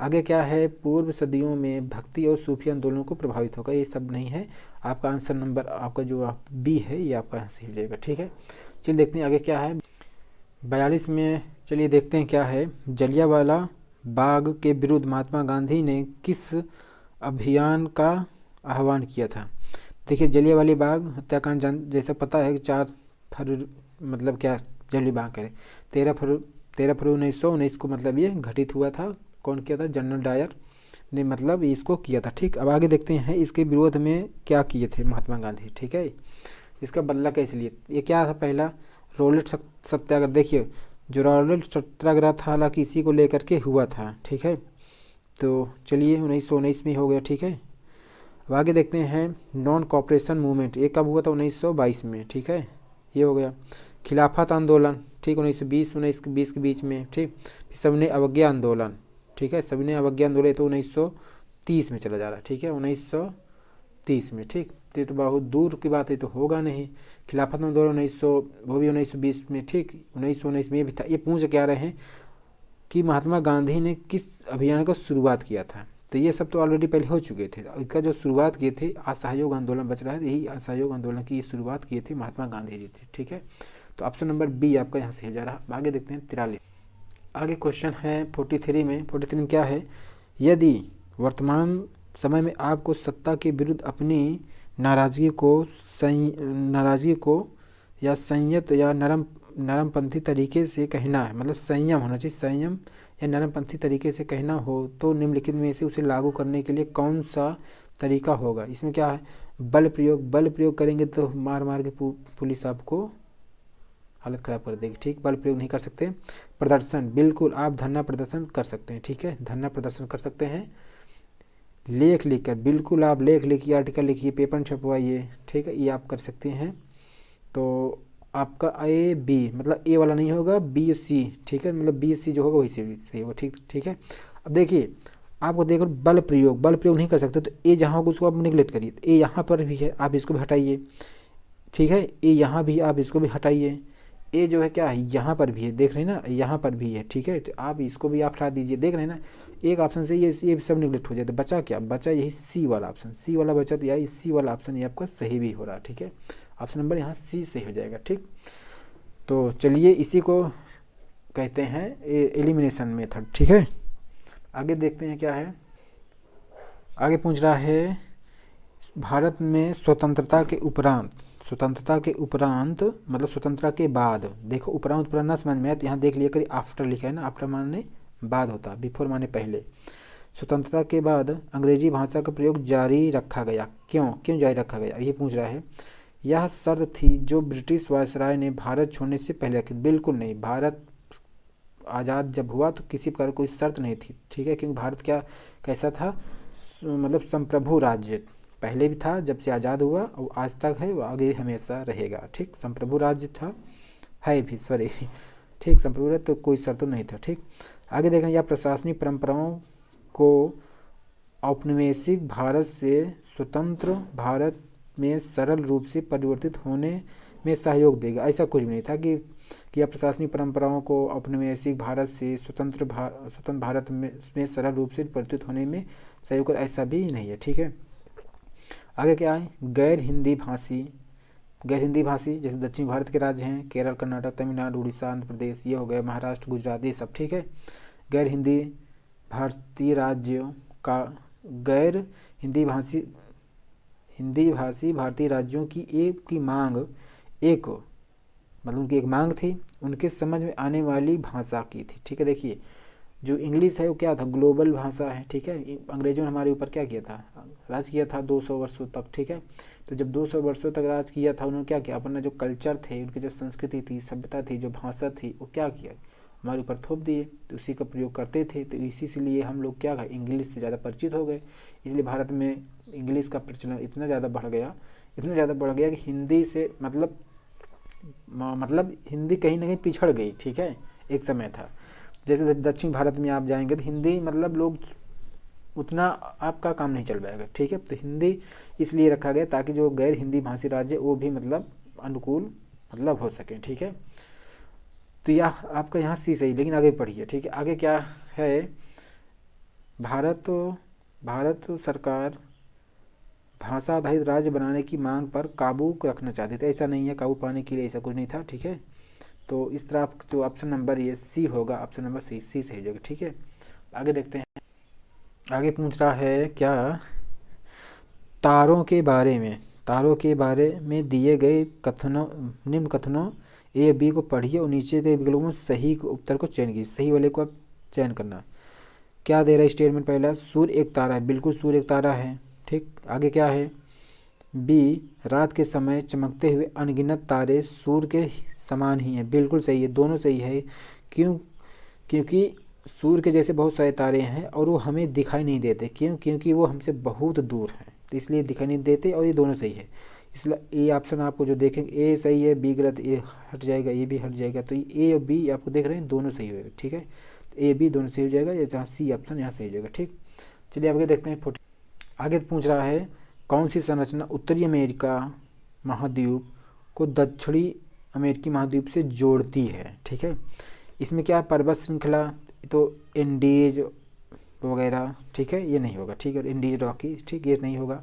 आगे क्या है, पूर्व सदियों में भक्ति और सूफी आंदोलनों को प्रभावित होगा, ये सब नहीं है। आपका आंसर नंबर आपका जो आप बी है, ये आपका सही हो जाएगा। ठीक है, चलिए देखते हैं आगे क्या है 42 में। चलिए देखते हैं क्या है, जलियांवाला बाग के विरुद्ध महात्मा गांधी ने किस अभियान का आह्वान किया था। देखिए, जलियांवाला बाग हत्याकांड जैसा पता है कि 4 फरवरी, मतलब क्या, जलियांवाला बाग करें 13 फरवरी 1919 को मतलब ये घटित हुआ था। कौन किया था, जनरल डायर ने मतलब इसको किया था। ठीक, अब आगे देखते हैं इसके विरोध में क्या किए थे महात्मा गांधी। ठीक है, इसका बदला कैसे लिए, ये क्या था, पहला रॉलेट सत्याग्रह। देखिए, जो रॉलेट सत्याग्रह था, हालांकि इसी को लेकर के हुआ था। ठीक है, तो चलिए 1919 में हो गया। ठीक है, अब आगे देखते हैं नॉन कॉपरेशन मूवमेंट, ये कब हुआ था, 1922 में। ठीक है, ये हो गया। खिलाफत आंदोलन, ठीक, 1920 के बीच में। ठीक, सविनय अवज्ञा आंदोलन, ठीक है, सविनय अवज्ञा आंदोलन तो 1930 में चला जा रहा है। ठीक है, 1930 में। ठीक, ये तो बहुत दूर की बात है, तो होगा नहीं। खिलाफत आंदोलन 1900, वो भी 1920 में। ठीक, 1919 में भी था। ये पूछ क्या रहे हैं कि महात्मा गांधी ने किस अभियान का शुरुआत किया था, तो ये सब तो ऑलरेडी पहले हो चुके थे। इसका जो शुरुआत किए थे, असहयोग आंदोलन बच रहा है, यही असहयोग आंदोलन की शुरुआत किए थे महात्मा गांधी जी थे। ठीक है, तो ऑप्शन नंबर बी आपका यहाँ से जा रहा। आगे देखते हैं 43। आगे क्वेश्चन है 43 में। 43 में क्या है, यदि वर्तमान समय में आपको सत्ता के विरुद्ध अपनी नाराजगी को या संयत या नरमपंथी तरीके से कहना है, मतलब संयम होना चाहिए, संयम या नरमपंथी तरीके से कहना हो, तो निम्नलिखित में से उसे लागू करने के लिए कौन सा तरीका होगा। इसमें क्या है, बल प्रयोग करेंगे तो मार के पुलिस आपको हालत ख़राब कर देगी। ठीक, बल प्रयोग नहीं कर सकते। प्रदर्शन, बिल्कुल आप धरना प्रदर्शन कर सकते हैं। ठीक है, धरना प्रदर्शन कर सकते हैं। लेख लिखकर, बिल्कुल आप लेख लिखिए, आर्टिकल लिखिए, पेपर छपवाइए। ठीक है, ये आप कर सकते हैं। तो आपका ए बी, मतलब ए वाला नहीं होगा, बी सी। ठीक है, मतलब बी सी जो होगा वही से होगा। ठीक है, अब देखिए आपको देखो बल प्रयोग नहीं कर सकते, तो ए जहाँ होगा उसको आप निगलेक्ट करिए। तो ए यहाँ पर भी है, आप इसको भी हटाइए, ठीक है। ए यहाँ भी, आप इसको भी हटाइए। ए जो है क्या है, यहाँ पर भी है, देख रहे हैं ना, यहाँ पर भी है, ठीक है। तो आप इसको भी आप हटा दीजिए, देख रहे हैं ना, एक ऑप्शन से ये सब निगलेक्ट हो जाते, बचा क्या, बचा यही सी वाला ऑप्शन, सी वाला बचा। तो यही सी वाला ऑप्शन ये आपका सही भी हो रहा है, ठीक है। ऑप्शन नंबर यहाँ सी सही हो जाएगा, ठीक। तो चलिए इसी को कहते हैं एलिमिनेशन मेथड, ठीक है। आगे देखते हैं क्या है। आगे पूछ रहा है भारत में स्वतंत्रता के उपरांत, स्वतंत्रता के उपरांत मतलब स्वतंत्रता के बाद, देखो उपरांत उपरांत ना समझ में आए तो यहाँ देख लिया करिए, आफ्टर लिखा है ना, आफ्टर माने बाद होता, बिफोर माने पहले। स्वतंत्रता के बाद अंग्रेजी भाषा का प्रयोग जारी रखा गया, क्यों जारी रखा गया, ये पूछ रहा है। यह शर्त थी जो ब्रिटिश वायसराय ने भारत छोड़ने से पहले रखी, बिल्कुल नहीं। भारत आज़ाद जब हुआ तो किसी प्रकार कोई शर्त नहीं थी, ठीक है, क्योंकि भारत क्या कैसा था, मतलब संप्रभु राज्य पहले भी था, जब से आज़ाद हुआ और आज तक है, वो आगे हमेशा रहेगा, ठीक। संप्रभु राज्य था, है भी, सॉरी, ठीक, संप्रभु राज्य, तो कोई शर्त तो नहीं था, ठीक। आगे देखें, यह प्रशासनिक परंपराओं को औपनिवेशिक भारत से स्वतंत्र भारत में सरल रूप से परिवर्तित होने में सहयोग देगा। ऐसा कुछ भी नहीं था कि यह प्रशासनिक परंपराओं को औपनिवेशिक भारत से स्वतंत्र भारत में सरल रूप से परिवर्तित होने में सहयोग कर, ऐसा भी नहीं है, ठीक है। आगे क्या है, गैर हिंदी भाषी जैसे दक्षिण भारत के राज्य हैं, केरल, कर्नाटक, तमिलनाडु, उड़ीसा, आंध्र प्रदेश, ये हो गए, महाराष्ट्र, गुजरात, ये सब, ठीक है। गैर हिंदी भारतीय राज्यों का, गैर हिंदी भाषी भारतीय राज्यों की मांग एक, मतलब उनकी एक मांग थी, उनके समझ में आने वाली भाषा की थी, ठीक है। देखिए जो इंग्लिश है वो क्या था, ग्लोबल भाषा है, ठीक है। अंग्रेजों ने हमारे ऊपर क्या किया था, राज किया था 200 वर्षों तक, ठीक है। तो जब 200 वर्षों तक राज किया था, उन्होंने क्या किया, अपना जो कल्चर थे, उनकी जो संस्कृति थी, सभ्यता थी, जो भाषा थी, वो क्या किया, हमारे ऊपर थोप दिए, तो उसी का प्रयोग करते थे। तो इसी से लिए हम लोग क्या इंग्लिश से ज़्यादा परिचित हो गए, इसलिए भारत में इंग्लिश का प्रचलन इतना ज़्यादा बढ़ गया कि हिंदी से मतलब हिंदी कहीं ना कहीं पिछड़ गई, ठीक है। एक समय था, जैसे दक्षिण भारत में आप जाएंगे तो हिंदी मतलब लोग उतना आपका काम नहीं चल पाएगा, ठीक है। तो हिंदी इसलिए रखा गया ताकि जो गैर हिंदी भाषी राज्य वो भी मतलब अनुकूल मतलब हो सके, ठीक है। तो यह आपका यहाँ सी सही, लेकिन आगे पढ़िए, ठीक है। आगे क्या है, भारत सरकार भाषा आधारित राज्य बनाने की मांग पर काबू रखना चाहती थी, ऐसा नहीं है, काबू पाने के लिए ऐसा कुछ नहीं था, ठीक है। तो इस तरह जो ऑप्शन नंबर ये सी होगा, ऑप्शन नंबर सी सही हो जाएगा, ठीक है। आगे देखते हैं, आगे पूछ रहा है क्या, तारों के बारे में दिए गए निम्न कथनों ए बी को पढ़िए और नीचे के विकल्पों में सही उत्तर को चयन कीजिए, सही वाले को आप चयन करना। क्या दे रहा है स्टेटमेंट, पहला सूर्य एक तारा है, बिल्कुल सूर्य एक तारा है, ठीक। आगे क्या है, बी रात के समय चमकते हुए अनगिनत तारे सूर्य के समान ही हैं, बिल्कुल सही है, दोनों सही है। क्योंकि सूर्य के जैसे बहुत सारे तारे हैं और वो हमें दिखाई नहीं देते, क्योंकि वो हमसे बहुत दूर हैं, तो इसलिए दिखाई नहीं देते, और ये दोनों सही है। इसलिए ए ऑप्शन आपको जो देखेंगे ए सही है, बी गलत, ए हट जाएगा, ए भी हट जाएगा, तो ए और बी आपको देख रहे हैं दोनों सही होगा, ठीक है। तो ए बी दोनों सही हो जाएगा, जहाँ सी ऑप्शन यहाँ सही हो जाएगा, ठीक। चलिए आगे देखते हैं। आगे पूछ रहा है कौन सी संरचना उत्तरी अमेरिका महाद्वीप को दक्षिणी अमेरिकी महाद्वीप से जोड़ती है, ठीक है। इसमें क्या पर्वत श्रृंखला, तो इंडीज वगैरह, ठीक है, ये नहीं होगा, ठीक है। इंडीज रॉकी, ठीक, ये नहीं होगा,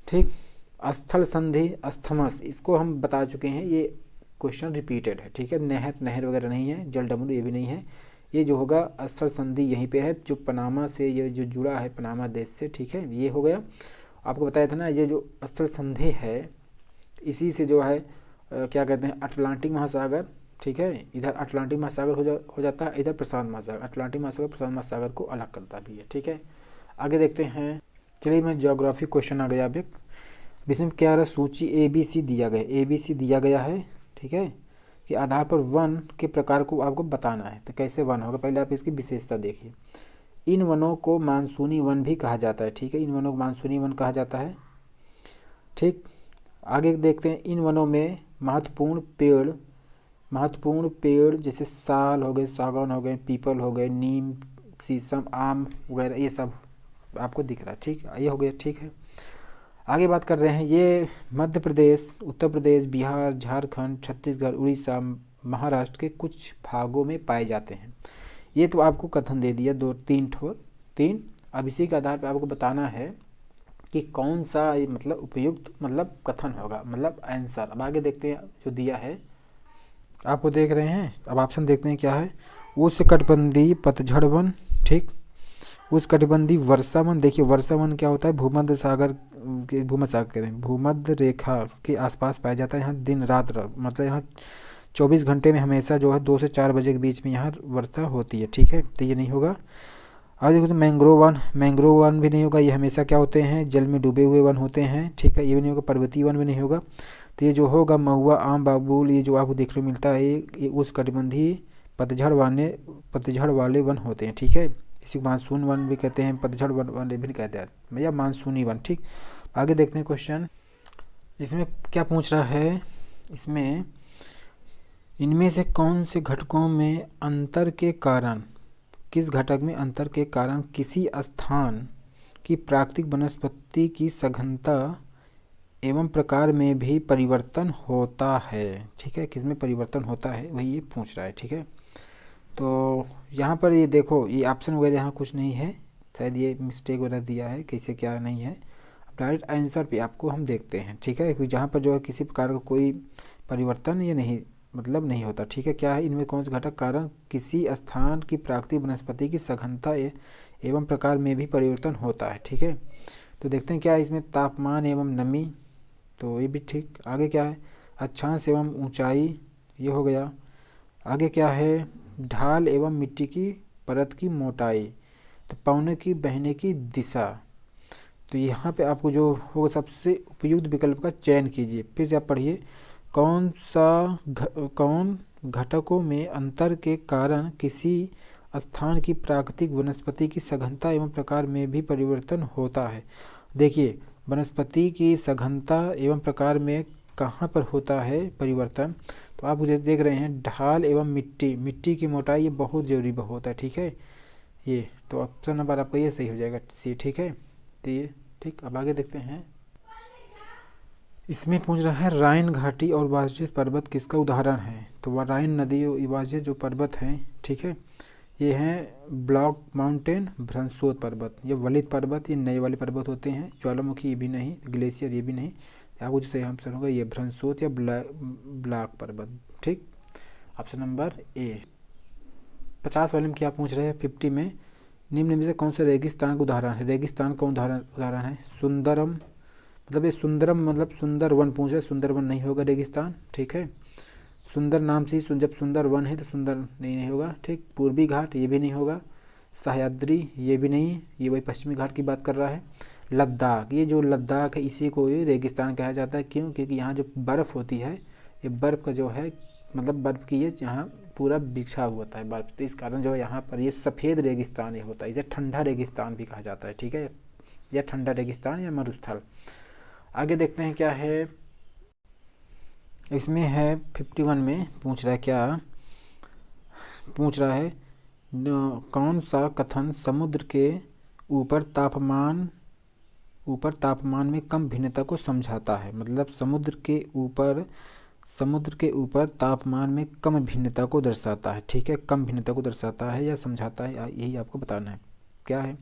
ठीक। स्थल संधि अस्थमस, इसको हम बता चुके हैं, ये क्वेश्चन रिपीटेड है, ठीक है। नहर वगैरह नहीं है, जल डमरू ये भी नहीं है, ये जो होगा स्थल संधि यहीं पे है, जो पनामा से ये जो जुड़ा है, पनामा देश से, ठीक है, ये हो गया। आपको बताया था ना, ये जो स्थल संधि है इसी से जो है क्या कहते हैं, अटलांटिक महासागर, ठीक है, इधर अटलांटिक महासागर हो जाता है, इधर प्रशांत महासागर, अटलांटिक महासागर प्रशांत महासागर को अलग करता भी है, ठीक है। आगे देखते हैं, चलिए मैं ज्योग्राफी क्वेश्चन आ गया अब एक, इसमें क्या रहा, सूची ABC दिया गया है, ठीक है, कि आधार पर वन के प्रकार को आपको बताना है। तो कैसे वन होगा, पहले आप इसकी विशेषता देखिए। इन वनों को मानसूनी वन भी कहा जाता है, ठीक है, इन वनों को मानसूनी वन कहा जाता है, ठीक। आगे देखते हैं, इन वनों में महत्वपूर्ण पेड़ जैसे साल हो गए, सागौन हो गए, पीपल हो गए, नीम, शीशम, आम वगैरह ये सब आपको दिख रहा है। ठीक, ये हो गया। ठीक है, आगे बात कर रहे हैं। ये मध्य प्रदेश, उत्तर प्रदेश, बिहार, झारखंड, छत्तीसगढ़, उड़ीसा, महाराष्ट्र के कुछ भागों में पाए जाते हैं। ये तो आपको कथन दे दिया, दो तीन ठोर तीन। अब इसी के आधार पर आपको बताना है कि कौन सा मतलब उपयुक्त मतलब कथन होगा, मतलब आंसर। अब आगे देखते हैं जो दिया है, आपको देख रहे हैं। अब ऑप्शन देखते हैं क्या है। उष्णकटिबंधीय पतझड़ वन, ठीक, उष्णकटिबंधीय वर्षा वन। देखिए वर्षा वन क्या होता है, भूमध्य सागर के, भूमध्य सागर कह रहे हैं, भूमध्य रेखा के आसपास पाया जाता है। यहाँ दिन रात मतलब यहाँ 24 घंटे में हमेशा जो है 2 से 4 बजे के बीच में यहाँ वर्षा होती है। ठीक है, तो ये नहीं होगा। और देखो तो मैंग्रोव वन, मैंग्रोव वन भी नहीं होगा। ये हमेशा क्या होते हैं, जल में डूबे हुए वन होते हैं। ठीक है, ये भी नहीं होगा। पर्वतीय वन भी नहीं होगा। तो ये जो होगा महुआ, आम, बाबुल, ये जो आपको देखने को मिलता है ये उष्णकटिबंधीय पतझड़ वाले वन होते हैं। ठीक है, इसी को मानसून वन भी कहते हैं, पतझड़ वन वाले भी कहते हैं, या मानसूनी वन। ठीक, आगे देखते हैं क्वेश्चन। इसमें क्या पूछ रहा है, इसमें इनमें से कौन से घटकों में अंतर के कारण, किस घटक में अंतर के कारण किसी स्थान की प्राकृतिक वनस्पति की सघनता एवं प्रकार में भी परिवर्तन होता है। ठीक है, किस में परिवर्तन होता है वही ये पूछ रहा है। ठीक है, तो यहाँ पर ये देखो, ये ऑप्शन वगैरह यहाँ कुछ नहीं है, शायद ये मिस्टेक वगैरह दिया है, कैसे क्या नहीं है। अब डायरेक्ट आंसर पे आपको हम देखते हैं। ठीक है, क्योंकि जहाँ पर जो है किसी प्रकार का कोई परिवर्तन ये नहीं मतलब नहीं होता। ठीक है, क्या है, इनमें कौन से घटक कारण किसी स्थान की प्राकृतिक वनस्पति की सघनता एवं प्रकार में भी परिवर्तन होता है। ठीक है, तो देखते हैं क्या है इसमें, तापमान एवं नमी, तो ये भी ठीक। आगे क्या है, अक्षांश एवं ऊंचाई, ये हो गया। आगे क्या है, ढाल एवं मिट्टी की परत की मोटाई, तो पौने की बहने की दिशा। तो यहाँ पे आपको जो होगा सबसे उपयुक्त विकल्प का चयन कीजिए। फिर से आप पढ़िए, कौन घटकों में अंतर के कारण किसी स्थान की प्राकृतिक वनस्पति की सघनता एवं प्रकार में भी परिवर्तन होता है। देखिए वनस्पति की सघनता एवं प्रकार में कहाँ पर होता है परिवर्तन, तो आप मुझे देख रहे हैं ढाल एवं मिट्टी की मोटाई, ये बहुत जरूरी होता है। ठीक है, ये तो ऑप्शन नंबर आपका ये सही हो जाएगा सी। ठीक है, तो ये ठीक। अब आगे देखते हैं, इसमें पूछ रहा है राइन घाटी और वाजिस पर्वत किसका उदाहरण है। तो वह राइन नदी और वाजिस जो पर्वत हैं, ठीक है, ये हैं ब्लॉक माउंटेन, भ्रंशोत पर्वत, ये वलित पर्वत, ये नए वाले पर्वत होते हैं। ज्वालामुखी ये भी नहीं, ग्लेशियर ये भी नहीं। आपको जो सही आंसर होगा ये भ्रंशोत या ब्लॉक पर्वत। ठीक, ऑप्शन नंबर ए। 50 वाले में क्या पूछ रहे हैं, 50 में निम्न में से कौन सा रेगिस्तान का उदाहरण है। रेगिस्तान का उदाहरण है सुंदरम, मतलब ये सुंदरम मतलब सुंदर वन पूछ रहे, सुंदर वन नहीं होगा रेगिस्तान। ठीक है, सुंदर नाम से ही जब सुंदर वन है तो सुंदर नहीं होगा। ठीक, पूर्वी घाट ये भी नहीं होगा, सह्याद्री ये भी नहीं, ये वही पश्चिमी घाट की बात कर रहा है। लद्दाख, ये जो लद्दाख है इसी को ये रेगिस्तान कहा जाता है। क्यों, क्योंकि यहाँ जो बर्फ़ होती है, ये बर्फ़ का जो है मतलब बर्फ़ की ये यहाँ पूरा बिछा हुआ होता है बर्फ़, तो इस कारण जो है यहाँ पर ये सफ़ेद रेगिस्तान ये होता है, इसे ठंडा रेगिस्तान भी कहा जाता है। ठीक है, या ठंडा रेगिस्तान या मरुस्थल। आगे देखते हैं क्या है, इसमें है 51 में पूछ रहा है, क्या पूछ रहा है, कौन सा कथन समुद्र के ऊपर तापमान में कम भिन्नता को समझाता है। मतलब समुद्र के ऊपर तापमान में कम भिन्नता को दर्शाता है। ठीक है, कम भिन्नता को दर्शाता है या समझाता है, यही आपको बताना है। क्या है,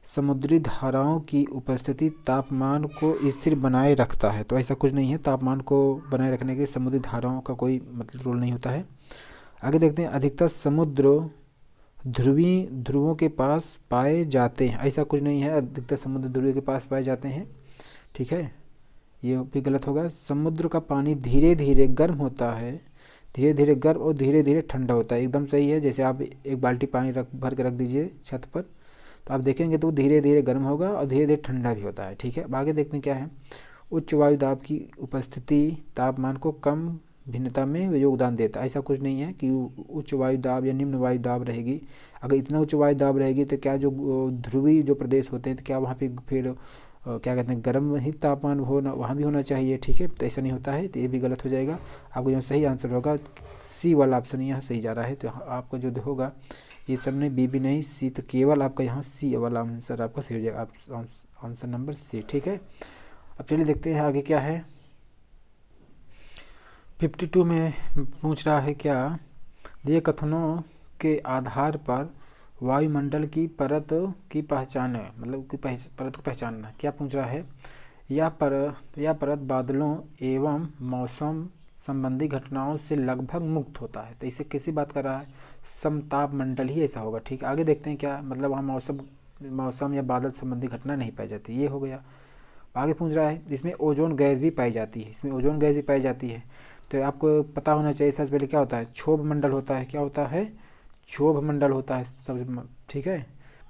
समुद्री धाराओं की उपस्थिति तापमान को स्थिर बनाए रखता है। तो ऐसा कुछ नहीं है, तापमान को बनाए रखने के समुद्री धाराओं का कोई मतलब रोल नहीं होता है। आगे देखते हैं, अधिकतर समुद्र ध्रुवों के पास पाए जाते हैं। ऐसा कुछ नहीं है, अधिकतर समुद्र ध्रुवों के पास पाए जाते हैं। ठीक है, ये भी गलत होगा। समुद्र का पानी धीरे धीरे गर्म होता है, धीरे धीरे गर्म और धीरे धीरे ठंडा होता है। एकदम सही है, जैसे आप एक बाल्टी पानी भर के रख दीजिए छत पर, तो आप देखेंगे तो धीरे धीरे गर्म होगा और धीरे धीरे ठंडा भी होता है। ठीक है, अब आगे देखते हैं क्या है, उच्च वायु दाब की उपस्थिति तापमान को कम भिन्नता में योगदान देता है। ऐसा कुछ नहीं है कि उच्च वायु दाब या निम्न वायु दाब रहेगी। अगर इतना उच्च वायु दाब रहेगी तो क्या जो ध्रुवीय जो प्रदेश होते हैं तो क्या वहाँ पे फिर क्या कहते हैं, गर्म ही तापमान होना वहाँ भी होना चाहिए, ठीक है। तो ऐसा नहीं होता है, तो ये भी गलत हो जाएगा। आपको जो सही आंसर होगा सी वाला ऑप्शन यहाँ सही जा रहा है। तो आपको जो होगा ये सब नहीं, बी भी नहीं, सी, तो केवल आपका यहाँ सी वाला आंसर आपका सही हो जाएगा, आंसर नंबर सी, ठीक है। अब चलिए देखते हैं आगे क्या है। 52 में पूछ रहा है क्या, ये कथनों के आधार पर वायुमंडल की परत की पहचान है, मतलब कि परत को पहचानना। क्या पूछ रहा है, यह परत बादलों एवं मौसम संबंधी घटनाओं से लगभग मुक्त होता है। तो इसे किसी बात कर रहा है, समताप मंडल ही ऐसा होगा, ठीक है। आगे देखते हैं क्या, मतलब वहाँ मौसम या बादल संबंधी घटना नहीं पाई जाती, ये हो गया। आगे पूछ रहा है इसमें ओजोन गैस भी पाई जाती है, इसमें ओजोन गैस भी पाई जाती है। तो आपको पता होना चाहिए सबसे पहले क्या होता है, क्षोभ मंडल होता है। क्या होता है, क्षोभ मंडल होता है सबसे, ठीक है।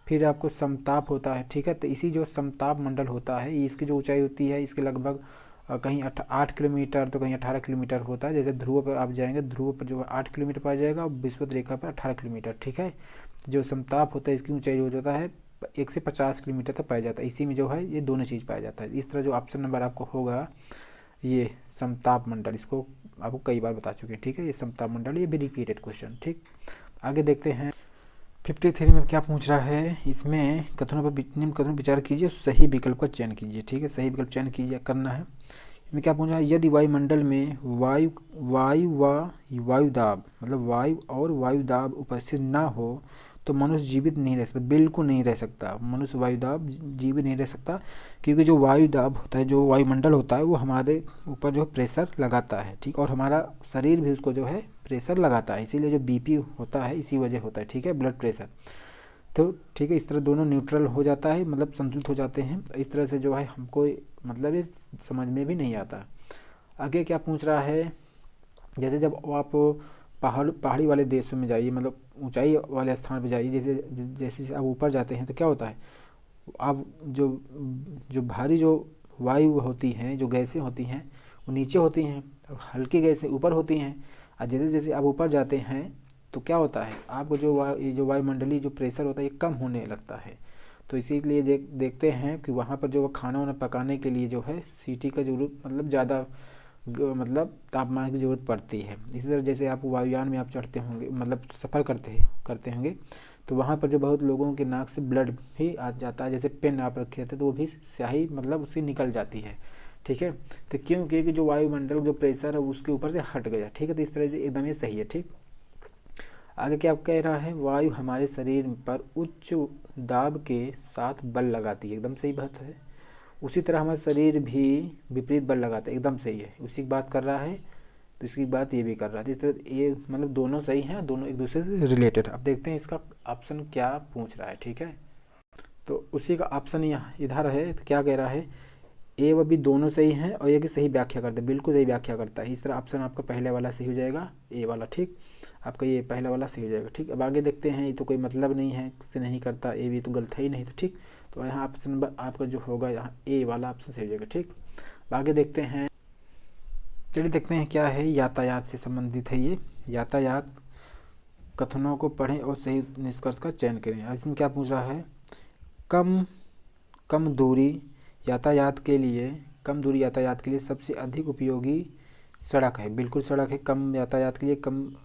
फिर आपको समताप होता है, ठीक है। तो इसी जो समताप मंडल होता है, इसकी जो ऊंचाई होती है इसके लगभग कहीं 8 किलोमीटर तो कहीं 18 किलोमीटर होता है। जैसे ध्रुव पर आप जाएंगे, ध्रुव पर जो 8 किलोमीटर पाया जाएगा और विषुवत रेखा पर 18 किलोमीटर, ठीक है। जो समताप होता है इसकी ऊंचाई जो होता है 1 से 50 किलोमीटर तक पाया जाता है। इसी में जो है ये दोनों चीज़ पाया जाता है। इस तरह जो ऑप्शन नंबर आपको होगा ये समताप मंडल, इसको आपको कई बार बता चुके हैं, ठीक है। ये समताप मंडल, ये भी रिपीटेड क्वेश्चन, ठीक। आगे देखते हैं 53 में क्या पूछ रहा है, इसमें कथनों पर निम्न कथनों पर विचार कीजिए, सही विकल्प का चयन कीजिए, ठीक है। सही विकल्प चयन कीजिए करना है। इसमें क्या पूछा है, यदि वायुमंडल में वायु दाब, मतलब वायु और वायु दाब उपस्थित ना हो तो मनुष्य जीवित नहीं रह सकता, बिल्कुल नहीं रह सकता। मनुष्य वायु दाब जीवित नहीं रह सकता, क्योंकि जो वायु दाब होता है, जो वायुमंडल होता है, वो हमारे ऊपर जो है प्रेशर लगाता है, ठीक। और हमारा शरीर भी उसको जो है प्रेशर लगाता है, इसीलिए जो बीपी होता है इसी वजह होता है, ठीक है, ब्लड प्रेशर। तो ठीक है, इस तरह दोनों न्यूट्रल हो जाता है, मतलब संतुलित हो जाते हैं। इस तरह से जो है हमको मतलब ये समझ में भी नहीं आता। आगे क्या पूछ रहा है, जैसे जब आप पहाड़ी वाले देशों में जाइए, मतलब ऊंचाई वाले स्थान पर जाइए, जैसे जैसे आप ऊपर जाते हैं तो क्या होता है, आप जो जो भारी जो वायु होती हैं, जो गैसें होती हैं वो नीचे होती हैं और हल्की गैसें ऊपर होती हैं। और जैसे जैसे आप ऊपर जाते हैं तो क्या होता है, आपको जो वायुमंडलीय जो प्रेशर होता है ये कम होने लगता है। तो इसीलिए देखते हैं कि वहाँ पर जो खाना वाना पकाने के लिए जो है सीटी का जरूरत, मतलब ज़्यादा मतलब तापमान की ज़रूरत पड़ती है। इसी तरह जैसे आप वायुयान में आप चढ़ते होंगे, मतलब सफ़र करते होंगे, तो वहाँ पर जो बहुत लोगों के नाक से ब्लड भी आ जाता है। जैसे पेन आप रखे थे तो वो भी स्याही मतलब उससे निकल जाती है, ठीक है। तो क्यों, क्योंकि जो वायुमंडल जो प्रेशर है उसके ऊपर से हट गया, ठीक है। तो इस तरह से एकदम ये सही है, ठीक। आगे क्या कह रहा है, वायु हमारे शरीर पर उच्च दाब के साथ बल लगाती है, एकदम सही बात है। उसी तरह हमारा शरीर भी विपरीत बल लगाता है, एकदम सही है। उसी की बात कर रहा है तो इसकी बात ये भी कर रहा है। इस तरह ये मतलब दोनों सही हैं, दोनों एक दूसरे से रिलेटेड। अब देखते हैं इसका ऑप्शन क्या पूछ रहा है, ठीक है। तो उसी का ऑप्शन यहाँ इधर है, तो क्या कह रहा है, ए व बी दोनों सही हैं और ये की सही व्याख्या करता है, बिल्कुल सही व्याख्या करता है। इस तरह ऑप्शन आपका पहले वाला सही हो जाएगा, ए वाला, ठीक। आपका ये पहला वाला सही हो जाएगा, ठीक। अब आगे देखते हैं, ये तो कोई मतलब नहीं है से नहीं करता, ए बी तो गलत है ही नहीं, तो ठीक। तो यहाँ ऑप्शन नंबर आपका जो होगा यहाँ ए वाला ऑप्शन सही हो जाएगा, ठीक। आगे देखते हैं, चलिए देखते हैं क्या है, यातायात से संबंधित है ये। यातायात कथनों को पढ़ें और सही निष्कर्ष का चयन करें। इसमें क्या पूछ रहा है, कम कम दूरी यातायात के लिए कम दूरी यातायात के लिए सबसे अधिक उपयोगी सड़क है, बिल्कुल सड़क है। कम यातायात के लिए कम,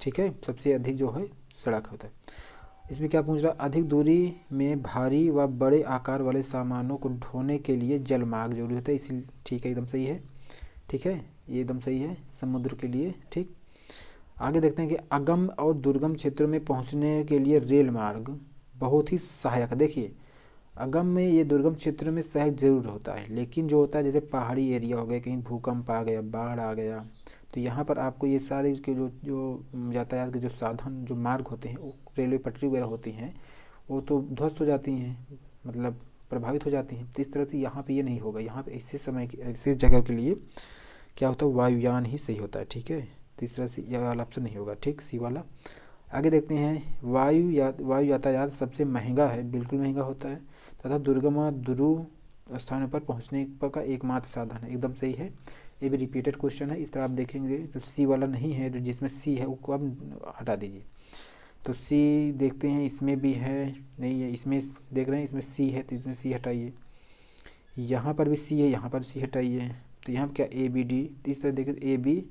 ठीक है, सबसे अधिक जो है सड़क होता है। इसमें क्या पूछ रहा है, अधिक दूरी में भारी व बड़े आकार वाले सामानों को ढोने के लिए जलमार्ग जरूरी होता है, इसी, ठीक है, एकदम सही है, ठीक है, ये एकदम सही है, समुद्र के लिए, ठीक। आगे देखते हैं कि अगम और दुर्गम क्षेत्रों में पहुंचने के लिए रेल मार्ग बहुत ही सहायक है। देखिए अगम में ये दुर्गम क्षेत्रों में सहायक जरूर होता है, लेकिन जो होता है जैसे पहाड़ी एरिया हो गया, कहीं भूकंप आ गया, बाढ़ आ गया, तो यहाँ पर आपको ये सारे के जो जो यातायात के जो साधन जो मार्ग होते हैं, वो रेलवे पटरी वगैरह होती हैं, वो तो ध्वस्त हो जाती हैं, मतलब प्रभावित हो जाती हैं। तो इस तरह से यहाँ पे ये नहीं होगा, यहाँ पे ऐसे समय की ऐसे जगह के लिए क्या होता है, वायुयान ही सही होता है, ठीक है। तो इस तरह से यह वाला ऑप्शन नहीं होगा, ठीक, सी वाला। आगे देखते हैं, वायु यातायात सबसे महंगा है, बिल्कुल महंगा होता है, तथा दुर्गम और ध्रुव स्थानों पर पहुंचने का एकमात्र साधन है, एकदम सही है। ये भी रिपीटेड क्वेश्चन है। इस तरह आप देखेंगे तो सी वाला नहीं है, तो जिसमें सी है उसको आप हटा दीजिए। तो सी देखते हैं, इसमें भी है नहीं है, इसमें देख रहे हैं इसमें सी है तो इसमें सी हटाइए। यहाँ पर भी सी है, यहाँ पर सी हटाइए, तो यहाँ पर क्या ए बी डी, इस तरह देखिए ए बी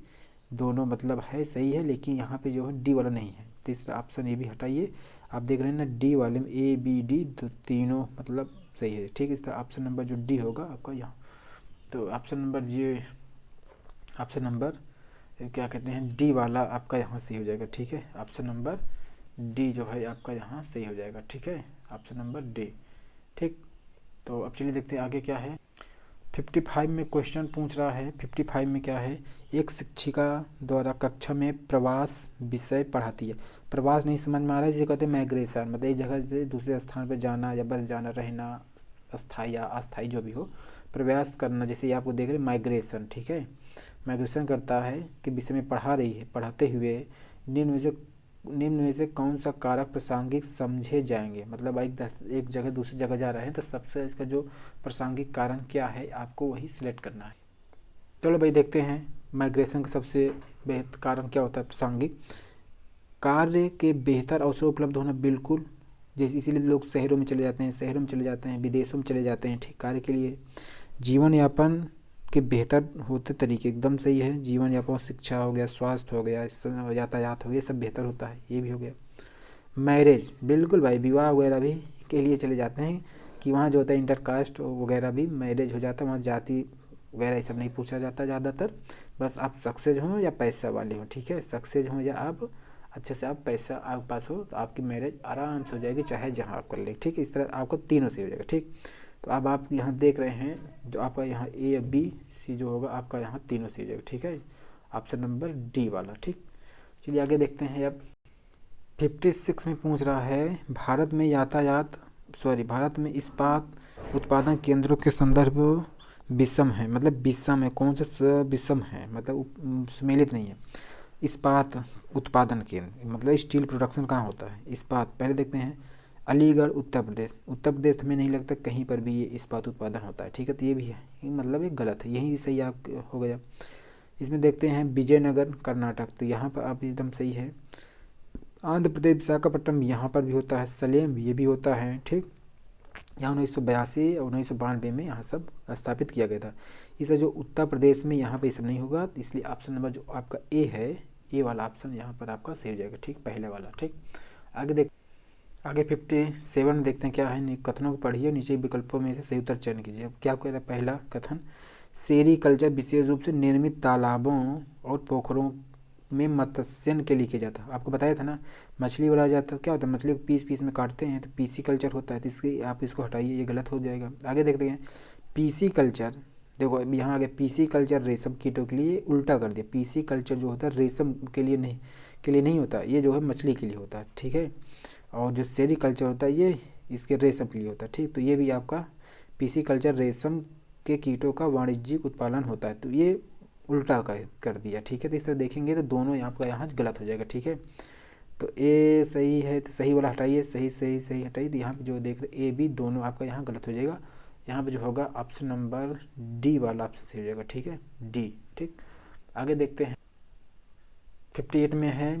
दोनों मतलब है सही है, लेकिन यहाँ पे जो है डी वाला नहीं है। तीसरा ऑप्शन ए भी हटाइए, आप देख रहे हैं ना डी वाले में ए बी डी तीनों मतलब सही है, ठीक है। इसका ऑप्शन नंबर जो डी होगा आपका यहाँ, तो ऑप्शन नंबर ये ऑप्शन नंबर क्या कहते हैं डी वाला आपका यहाँ सही हो जाएगा, ठीक है। ऑप्शन नंबर डी जो है आपका यहाँ सही हो जाएगा, ठीक है, ऑप्शन नंबर डी, ठीक। तो अब चलिए देखते हैं आगे क्या है। 55 में क्वेश्चन पूछ रहा है, 55 में क्या है, एक शिक्षिका द्वारा कक्षा में प्रवास विषय पढ़ाती है। प्रवास नहीं समझ में आ रहा है, जिसे कहते हैं माइग्रेशन, मतलब एक जगह से दूसरे स्थान पर जाना या बस जाना, रहना, अस्थाई या अस्थाई जो भी हो, प्रवास करना, जैसे ये आपको देख रहे हैं माइग्रेशन, ठीक है। माइग्रेशन करता है कि विषय में पढ़ा रही है, पढ़ाते हुए निम्न में से कौन सा कारक प्रासंगिक समझे जाएंगे, मतलब एक जगह दूसरी जगह जा रहे हैं तो सबसे इसका जो प्रासंगिक कारण क्या है आपको वही सिलेक्ट करना है। चलो भाई देखते हैं माइग्रेशन का सबसे बेहतर कारण क्या होता है प्रासंगिक। कार्य के बेहतर अवसर उपलब्ध होना, बिल्कुल, जैसे इसीलिए लोग शहरों में चले जाते हैं, विदेशों में चले जाते हैं, ठीक, कार्य के लिए। जीवन यापन के बेहतर होते तरीके, एकदम सही है, जीवन यापन, शिक्षा हो गया, स्वास्थ्य हो गया, यातायात हो गया, सब बेहतर होता है, ये भी हो गया। मैरिज, बिल्कुल भाई, विवाह वगैरह भी के लिए चले जाते हैं कि वहाँ जो होता है इंटरकास्ट वगैरह भी मैरिज हो जाता है, वहाँ जाति वगैरह ये सब नहीं पूछा जाता ज़्यादातर, बस आप सक्सेस हो या पैसा वाले हो, ठीक है, सक्सेस हो या आप अच्छे से आप पैसा आपके पास हो तो आपकी मैरिज आराम से हो जाएगी, चाहे जहाँ आप कर ले, ठीक है। इस तरह आपको तीनों से हो जाएगा, ठीक। तो अब आप यहाँ देख रहे हैं जो आपका यहाँ ए बी सी जो होगा आपका यहाँ तीनों से हो जाएगा, ठीक है, ऑप्शन नंबर डी वाला, ठीक। चलिए आगे देखते हैं। अब 56 में पूछ रहा है, भारत में इस्पात उत्पादन केंद्रों के संदर्भ विषम है, मतलब विषम है, कौन से विषम है, मतलब सम्मिलित नहीं है। इस्पात उत्पादन केंद्र मतलब स्टील प्रोडक्शन कहाँ होता है, इस्पात, पहले देखते हैं अलीगढ़ उत्तर प्रदेश, उत्तर प्रदेश में नहीं लगता कहीं पर भी ये इस्पात उत्पादन होता है, ठीक है, तो ये भी है, ये मतलब एक गलत है, यही भी सही आप हो गया। इसमें देखते हैं विजयनगर कर्नाटक, तो यहाँ पर आप एकदम सही है। आंध्र प्रदेश विशाखापट्टनम, यहाँ पर भी होता है, सलेम ये भी होता है, ठीक। यहाँ 1982 और 1992 में यहाँ सब स्थापित किया गया था। इसे जो उत्तर प्रदेश में यहाँ पे ये सब नहीं होगा, इसलिए ऑप्शन नंबर जो आपका ए है, ए वाला ऑप्शन यहाँ पर आपका सही हो जाएगा, ठीक, पहले वाला, ठीक। आगे 57 में देखते हैं क्या है, कथनों को पढ़िए, नीचे विकल्पों में से सही उत्तर चयन कीजिए। अब क्या कह रहा है पहला कथन, सेरीकल्चर विशेष रूप से निर्मित तालाबों और पोखरों में मत्स्यन के लिए किया जाता है। आपको बताया था ना, मछली बनाया जाता है, क्या होता है, मछली को पीस पीस में काटते हैं तो पीसी कल्चर होता है, तो इसकी आप इसको हटाइए, ये गलत हो जाएगा। आगे देखते हैं पीसी कल्चर, देखो यहाँ आगे पीसी कल्चर रेशम कीटों के लिए उल्टा कर दिया, पीसी कल्चर जो होता है रेशम के लिए नहीं होता, ये जो है मछली के लिए होता है, ठीक है। और जो सेरीकल्चर होता है ये इसके रेशम के लिए होता है, ठीक। तो ये भी आपका पीसी कल्चर रेशम के कीटों का वाणिज्यिक उत्पादन होता है, तो ये उल्टा कर दिया, ठीक है। तो इस तरह देखेंगे तो दोनों आपका यहाँ गलत हो जाएगा, ठीक है। तो ए सही है तो सही वाला हटाइए, सही हटाइए, तो यहाँ पे जो देख रहे ए बी दोनों आपका यहाँ गलत हो जाएगा। यहाँ पे जो होगा ऑप्शन नंबर डी वाला ऑप्शन सही हो जाएगा, ठीक है, डी, ठीक। आगे देखते हैं 58 में है,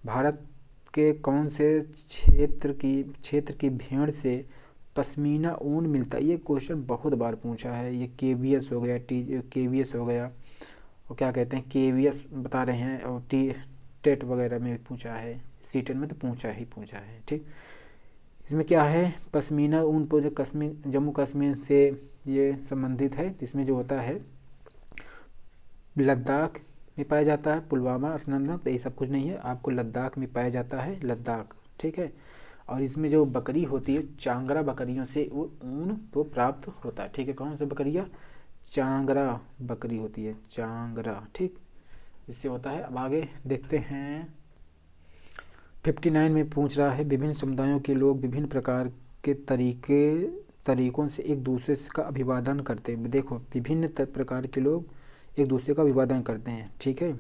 भारत के कौन से क्षेत्र की भेड़ से पश्मीना ऊन मिलता है। ये क्वेश्चन बहुत बार पूछा है, ये KVS हो गया, KVS हो गया, और क्या कहते हैं KVS बता रहे हैं, और टेट वगैरह में भी पूछा है, सीटेट में तो पूछा है, ठीक। इसमें क्या है, पश्मीना ऊन पूरे कश्मीर जम्मू कश्मीर से ये संबंधित है, जिसमें जो होता है लद्दाख में पाया जाता है, पुलवामा, अनंतनाग, तो ये सब कुछ नहीं है, आपको लद्दाख में पाया जाता है, लद्दाख, ठीक है। और इसमें जो बकरी होती है, चांगरा बकरियों से वो ऊन तो प्राप्त होता है, ठीक है। कौन सी बकरियाँ, चांगरा बकरी होती है, चांगरा, ठीक, इससे होता है। अब आगे देखते हैं 59 में पूछ रहा है, विभिन्न समुदायों के लोग विभिन्न प्रकार के तरीकों से एक दूसरे का अभिवादन करते हैं। देखो विभिन्न प्रकार के लोग एक दूसरे का अभिवादन करते हैं, ठीक है।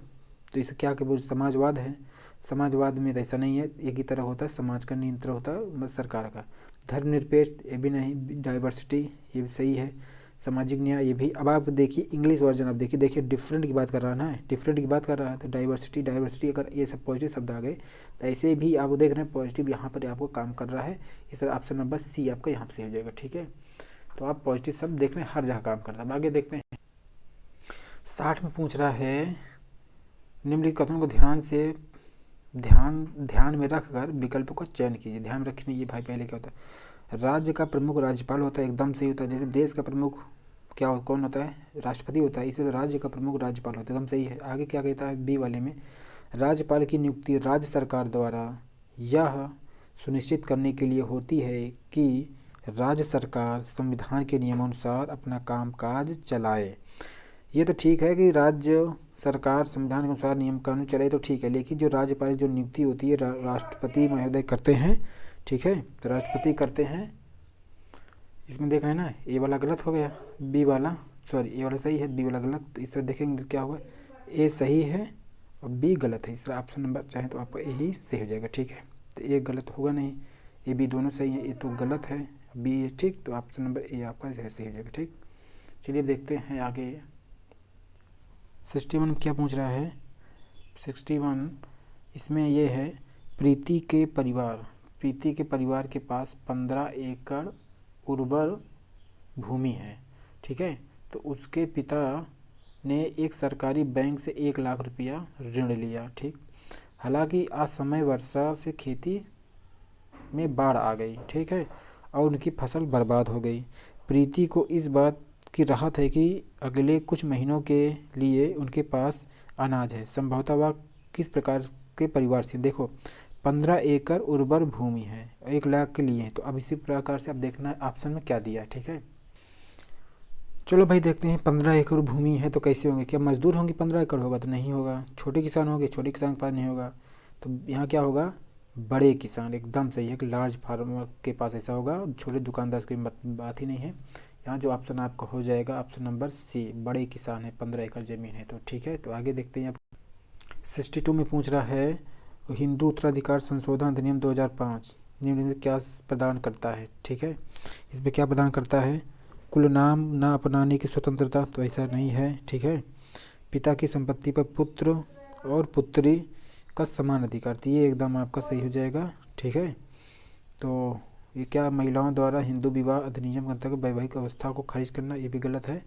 तो इसे क्या कहते हैं, समाजवाद है। समाजवाद में ऐसा नहीं है, एक ही तरह होता है, समाज का नियंत्रण होता है सरकार का। धर्मनिरपेक्ष, ये भी नहीं, डाइवर्सिटी ये भी सही है, सामाजिक न्याय ये भी। अब आप देखिए इंग्लिश वर्जन, आप देखिए डिफरेंट की बात कर रहा है ना, डिफरेंट की बात कर रहा है, तो डाइवर्सिटी अगर ये सब पॉजिटिव शब्द आ गए तो ऐसे भी आप देख रहे हैं पॉजिटिव यहाँ पर आपको काम कर रहा है। इस तरह ऑप्शन नंबर सी आपका यहाँ से हो जाएगा, ठीक है। तो आप पॉजिटिव शब्द देख रहे हैं हर जगह काम करता है। अब आगे देखते हैं 60 में पूछ रहा है निम्नलिखित कथनों को ध्यान में रखकर विकल्प का चयन कीजिए। ध्यान रखने ये भाई पहले क्या होता है, राज्य का प्रमुख राज्यपाल होता है, एकदम सही होता है। जैसे देश का प्रमुख कौन होता है, राष्ट्रपति होता है, इसलिए राज्य का प्रमुख राज्यपाल होता है, एकदम सही है। आगे क्या कहता है बी वाले में, राज्यपाल की नियुक्ति राज्य सरकार द्वारा यह सुनिश्चित करने के लिए होती है कि राज्य सरकार संविधान के नियमानुसार अपना कामकाज चलाए। ये तो ठीक है कि राज्य सरकार संविधान के अनुसार नियम कानून चले तो ठीक है, लेकिन जो राज्यपाल जो नियुक्ति होती है राष्ट्रपति महोदय करते हैं, ठीक है, तो राष्ट्रपति करते हैं। इसमें देख रहे हैं ना, ए वाला गलत हो गया, बी वाला सॉरी ए वाला सही है, बी वाला गलत। तो इस तरह देखेंगे क्या होगा, ए सही है और बी गलत है। इस तरह ऑप्शन नंबर चाहे तो आपका ए ही सही हो जाएगा, ठीक है। तो ए गलत होगा नहीं, ए बी दोनों सही है, ए तो गलत है, बी है ठीक, तो ऑप्शन नंबर ए आपका सही हो जाएगा, ठीक। चलिए देखते हैं आगे 61 क्या पूछ रहा है। 61 इसमें ये है, प्रीति के परिवार के पास 15 एकड़ उर्वर भूमि है, ठीक है। तो उसके पिता ने एक सरकारी बैंक से 1 लाख रुपया ऋण लिया, ठीक। हालांकि असमय वर्षा से खेती में बाढ़ आ गई, ठीक है, और उनकी फसल बर्बाद हो गई। प्रीति को इस बात की राहत है कि अगले कुछ महीनों के लिए उनके पास अनाज है। संभवतः वह किस प्रकार के परिवार से, देखो 15 एकड़ उर्वर भूमि है, 1 लाख के लिए है, तो अब इसी प्रकार से आप देखना ऑप्शन में क्या दिया है, ठीक है। चलो भाई देखते हैं, 15 एकड़ भूमि है तो कैसे होंगे, क्या मजदूर होंगे 15 एकड़ होगा, तो नहीं होगा। छोटे किसान होंगे, छोटे किसान के पास नहीं होगा, तो यहाँ क्या होगा, बड़े किसान, एकदम सही है कि लार्ज फार्मर के पास ऐसा होगा, छोटे दुकानदार की बात ही नहीं है। यहाँ जो ऑप्शन आपका हो जाएगा ऑप्शन नंबर सी, बड़े किसान है, 15 एकड़ ज़मीन है, तो ठीक है। तो आगे देखते हैं आप 62 में पूछ रहा है, हिंदू उत्तराधिकार संशोधन अधिनियम 2005 निम्न में क्या प्रदान करता है, ठीक है। इसमें क्या प्रदान करता है, कुल नाम न अपनाने की स्वतंत्रता, तो ऐसा नहीं है, ठीक है। पिता की संपत्ति पर पुत्र और पुत्री का समान अधिकार, तो ये एकदम आपका सही हो जाएगा, ठीक है। तो ये क्या, महिलाओं द्वारा हिंदू विवाह अधिनियम के अंतर्गत वैवाहिक अवस्था को खारिज करना, ये भी गलत है।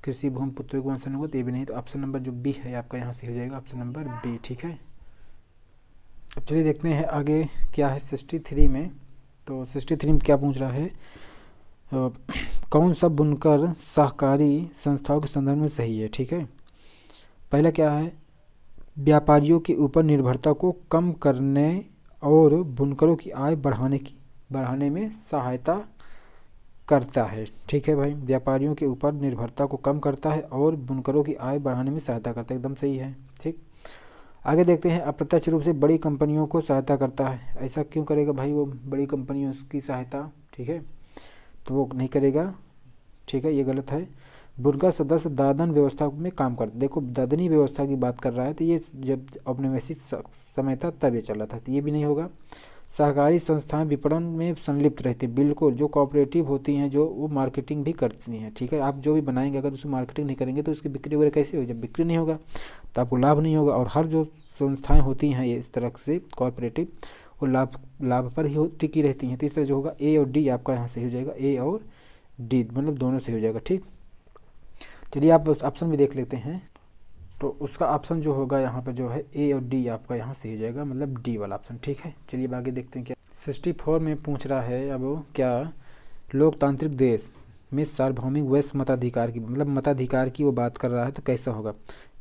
कृषि भूमि पुत्र को वंशन होगा, तो ये भी नहीं, तो ऑप्शन नंबर जो बी है आपका यहाँ से हो जाएगा, ऑप्शन नंबर बी, ठीक है। अब चलिए देखते हैं आगे क्या है 63 में। तो 63 में क्या पूछ रहा है, कौन सा बुनकर सहकारी संस्थाओं के संदर्भ में सही है, ठीक है। पहला क्या है, व्यापारियों के ऊपर निर्भरता को कम करने और बुनकरों की आय बढ़ाने में सहायता करता है, ठीक है भाई। व्यापारियों के ऊपर निर्भरता को कम करता है और बुनकरों की आय बढ़ाने में सहायता करता है, एकदम सही है, ठीक। आगे देखते हैं, अप्रत्यक्ष रूप से बड़ी कंपनियों को सहायता करता है, ऐसा क्यों करेगा भाई वो बड़ी कंपनियों की सहायता, ठीक है, तो वो नहीं करेगा, ठीक है, ये गलत है। बुनकर सदस्य दादन व्यवस्था में काम करते, देखो दादनी व्यवस्था की बात कर रहा है, तो ये जब औपनिवेशिक समय था तब ये चला था, तो ये भी नहीं होगा। सहकारी संस्थाएं विपणन में संलिप्त रहती हैं, बिल्कुल, जो कोऑपरेटिव होती हैं जो वो मार्केटिंग भी करती हैं, ठीक है। आप जो भी बनाएंगे अगर उसकी मार्केटिंग नहीं करेंगे तो उसकी बिक्री वगैरह कैसे होगी, जब बिक्री नहीं होगा तो आपको लाभ नहीं होगा। और हर जो संस्थाएं होती हैं ये इस तरह से कोऑपरेटिव, वो लाभ पर ही टिकी रहती हैं। तो इस तरह जो होगा ए और डी आपका यहाँ से हो जाएगा, ए और डी मतलब दोनों से हो जाएगा, ठीक। चलिए आप ऑप्शन भी देख लेते हैं, तो उसका ऑप्शन जो होगा यहाँ पर जो है ए और डी आपका यहाँ से हो जाएगा, मतलब डी वाला ऑप्शन, ठीक है। चलिए अब आगे देखते हैं क्या 64 में पूछ रहा है, अब क्या लोकतांत्रिक देश में सार्वभौमिक वैश्य मताधिकार की, मतलब मताधिकार की वो बात कर रहा है, तो कैसा होगा,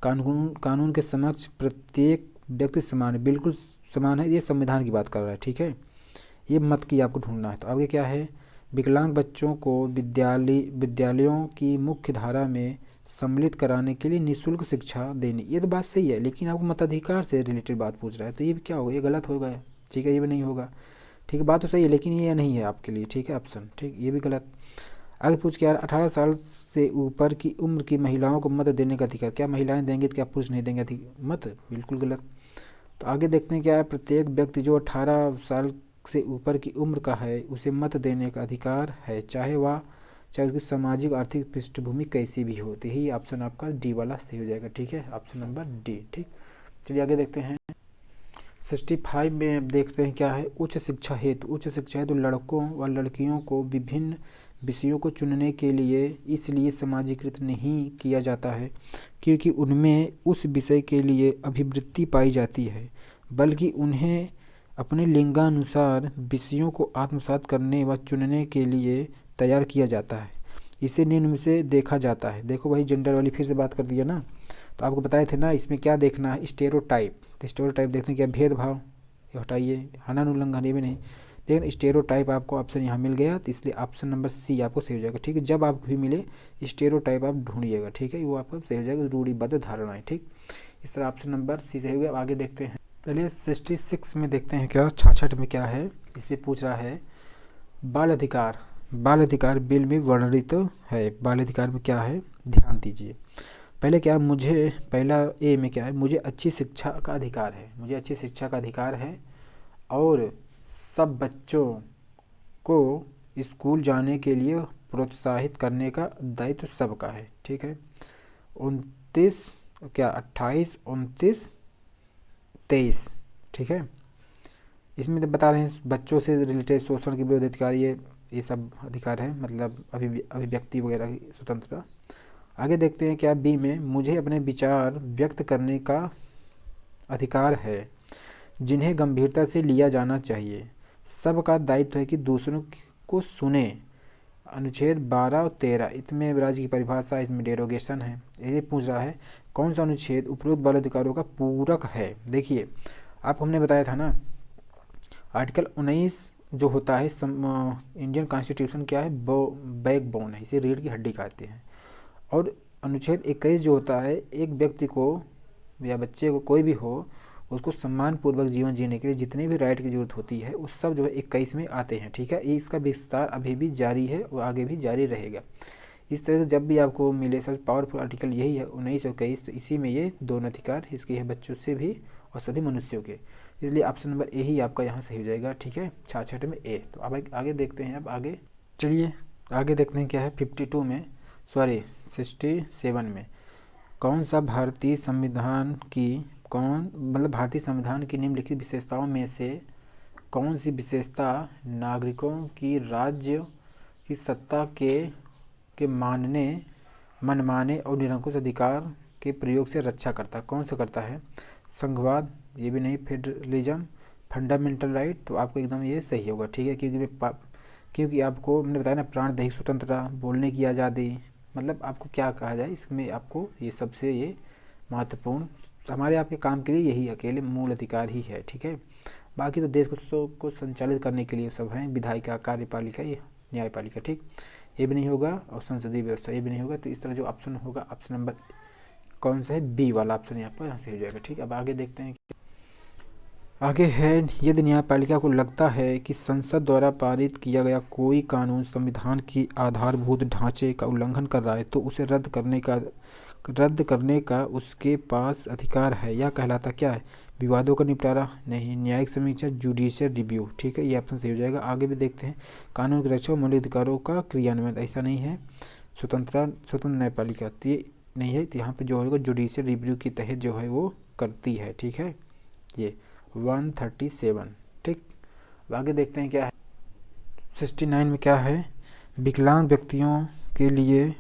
कानून के समक्ष प्रत्येक व्यक्ति समान है, बिल्कुल समान है, ये संविधान की बात कर रहा है, ठीक है। ये मत की आपको ढूंढना है। तो आगे क्या है, विकलांग बच्चों को विद्यालयों की मुख्य धारा में सम्मिलित कराने के लिए निःशुल्क शिक्षा देनी, ये तो बात सही है, लेकिन आपको मताधिकार से रिलेटेड बात पूछ रहा है, तो ये भी क्या होगा, ये गलत होगा, ठीक है, ये भी नहीं होगा, ठीक है। बात तो सही है लेकिन ये नहीं है आपके लिए, ठीक है, ऑप्शन, ठीक, ये भी गलत। आगे पूछ के यार 18 साल से ऊपर की उम्र की महिलाओं को मत देने का अधिकार, क्या महिलाएं देंगे तो क्या पुरुष नहीं देंगे मत, बिल्कुल गलत। तो आगे देखते हैं क्या है, प्रत्येक व्यक्ति जो 18 साल से ऊपर की उम्र का है उसे मत देने का अधिकार है, चाहे उसकी सामाजिक आर्थिक पृष्ठभूमि कैसी भी हो। तो यही ऑप्शन आपका डी वाला सही हो जाएगा, ठीक है, ऑप्शन नंबर डी, ठीक। चलिए आगे देखते हैं 65 में देखते हैं क्या है, उच्च शिक्षा हेतु लड़कों व लड़कियों को विभिन्न विषयों को चुनने के लिए इसलिए समाजीकृत नहीं किया जाता है क्योंकि उनमें उस विषय के लिए अभिवृत्ति पाई जाती है, बल्कि उन्हें अपने लिंगानुसार विषयों को आत्मसात करने व चुनने के लिए तैयार किया जाता है। इसे निम्न से देखा जाता है। देखो वही जेंडर वाली फिर से बात कर दिया ना, तो आपको बताए थे ना इसमें क्या देखना है, स्टेरियोटाइप। तो स्टेरियोटाइप देखते हैं क्या, भेदभाव, ये हटाइए, हनन उल्लंघन ये भी नहीं। लेकिन स्टेरियोटाइप आपको ऑप्शन यहाँ मिल गया, तो इसलिए ऑप्शन नंबर सी आपको सही हो जाएगा। ठीक है, जब आपको भी मिले स्टेरियोटाइप आप ढूंढिएगा। ठीक है, वो आपको सही हो जाएगा, रूढ़िबद्ध धारणाएं। ठीक, इस तरह ऑप्शन नंबर सी सही हो गया। अब आगे देखते हैं, पहले 66 में देखते हैं क्या, 66 में क्या है। इसमें पूछ रहा है बाल अधिकार। बाल अधिकार बिल में वर्णित है। बाल अधिकार में क्या है, ध्यान दीजिए। पहले क्या, मुझे पहला ए में क्या है, मुझे अच्छी शिक्षा का अधिकार है। मुझे अच्छी शिक्षा का अधिकार है और सब बच्चों को स्कूल जाने के लिए प्रोत्साहित करने का दायित्व सबका है। ठीक है, 29 क्या 28 29 23। ठीक है, इसमें तो बता रहे हैं बच्चों से रिलेटेड शोषण के विरोध अधिकार, ये सब अधिकार है, मतलब अभिव्यक्ति वगैरह की स्वतंत्रता। आगे देखते हैं क्या, बी में मुझे अपने विचार व्यक्त करने का अधिकार है जिन्हें गंभीरता से लिया जाना चाहिए। सबका दायित्व है कि दूसरों को सुने। अनुच्छेद 12 और 13 इसमें राज्य की परिभाषा, इसमें डेरोगेशन है। ये पूछ रहा है कौन सा अनुच्छेद उपरोक्त बाल अधिकारों का पूरक है। देखिए आपको हमने बताया था ना, आर्टिकल 19 जो होता है इंडियन कॉन्स्टिट्यूशन क्या है, बैकबोन है, इसे रीढ़ की हड्डी कहते हैं। और अनुच्छेद 21 जो होता है, एक व्यक्ति को या बच्चे को कोई भी हो उसको सम्मानपूर्वक जीवन जीने के लिए जितने भी राइट की जरूरत होती है उस सब जो है 21 में आते हैं। ठीक है, इसका विस्तार अभी भी जारी है और आगे भी जारी रहेगा। इस तरह से जब भी आपको मिले सर पावरफुल आर्टिकल यही है 19 और 21, तो इसी में ये दोनों अधिकार इसके है बच्चों से भी और सभी मनुष्यों के। इसलिए ऑप्शन नंबर ए ही आपका यहाँ सही हो जाएगा। ठीक है, 66 में ए। तो अब आगे देखते हैं, अब आगे चलिए आगे देखते हैं क्या है 52 में, सॉरी 67 में, कौन सा भारतीय संविधान की भारतीय संविधान की निम्नलिखित विशेषताओं में से कौन सी विशेषता नागरिकों की राज्य की सत्ता के मनमाने और निरंकुश अधिकार के प्रयोग से रक्षा करता, कौन सा करता है, संघवाद, ये भी नहीं, फेडरलिज्म, फंडामेंटल राइट। तो आपको एकदम ये सही होगा। ठीक है, क्योंकि आपको मैंने बताया ना, प्राण दैहिक स्वतंत्रता, बोलने की आज़ादी, मतलब आपको क्या कहा जाए, इसमें आपको ये सबसे ये महत्वपूर्ण हमारे आपके काम के लिए यही अकेले मूल अधिकार ही है। ठीक है, बाकी तो देश को संचालित करने के लिए सब हैं, विधायिका, कार्यपालिका, ये न्यायपालिका। ठीक, ये भी नहीं होगा, और संसदीय व्यवस्था ये भी नहीं होगा। तो इस तरह जो ऑप्शन होगा, ऑप्शन नंबर कौन सा है, बी वाला ऑप्शन यहाँ पर यहाँ से हो जाएगा। ठीक, अब आगे देखते हैं, आगे है, यदि न्यायपालिका को लगता है कि संसद द्वारा पारित किया गया कोई कानून संविधान की आधारभूत ढांचे का उल्लंघन कर रहा है तो उसे रद्द करने का उसके पास अधिकार है। यह कहलाता क्या है, विवादों का निपटारा, नहीं, न्यायिक समीक्षा, जुडिशियल रिव्यू। ठीक है, ये ऑप्शन सही हो जाएगा। आगे भी देखते हैं, कानून की रक्षा और मौलिक अधिकारों का क्रियान्वयन, ऐसा नहीं है, स्वतंत्र न्यायपालिका, तो ये नहीं है। तो यहाँ पे जो होगा जुडिशियल रिव्यू के तहत जो है वो करती है। ठीक है, ये 137। ठीक, अब आगे देखते हैं क्या है 69 में क्या है, विकलांग व्यक्तियों के लिए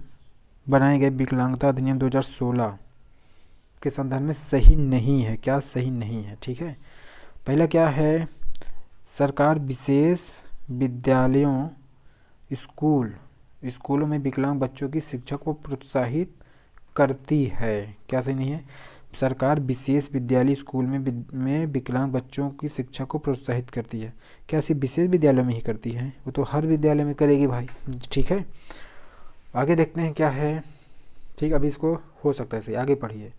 बनाए गए विकलांगता अधिनियम 2016 के संदर्भ में सही नहीं है। क्या सही नहीं है, ठीक है। पहला क्या है, सरकार विशेष विद्यालयों स्कूलों में विकलांग बच्चों की शिक्षा को प्रोत्साहित करती है। क्या सही नहीं है, सरकार विशेष विद्यालय स्कूल में विकलांग बच्चों की शिक्षा को प्रोत्साहित करती है। क्या सिर्फ विशेष विद्यालयों में ही करती है, वो तो हर विद्यालय में करेगी भाई। ठीक है, आगे देखते हैं क्या है। ठीक, अभी इसको हो सकता है सही, आगे पढ़िए।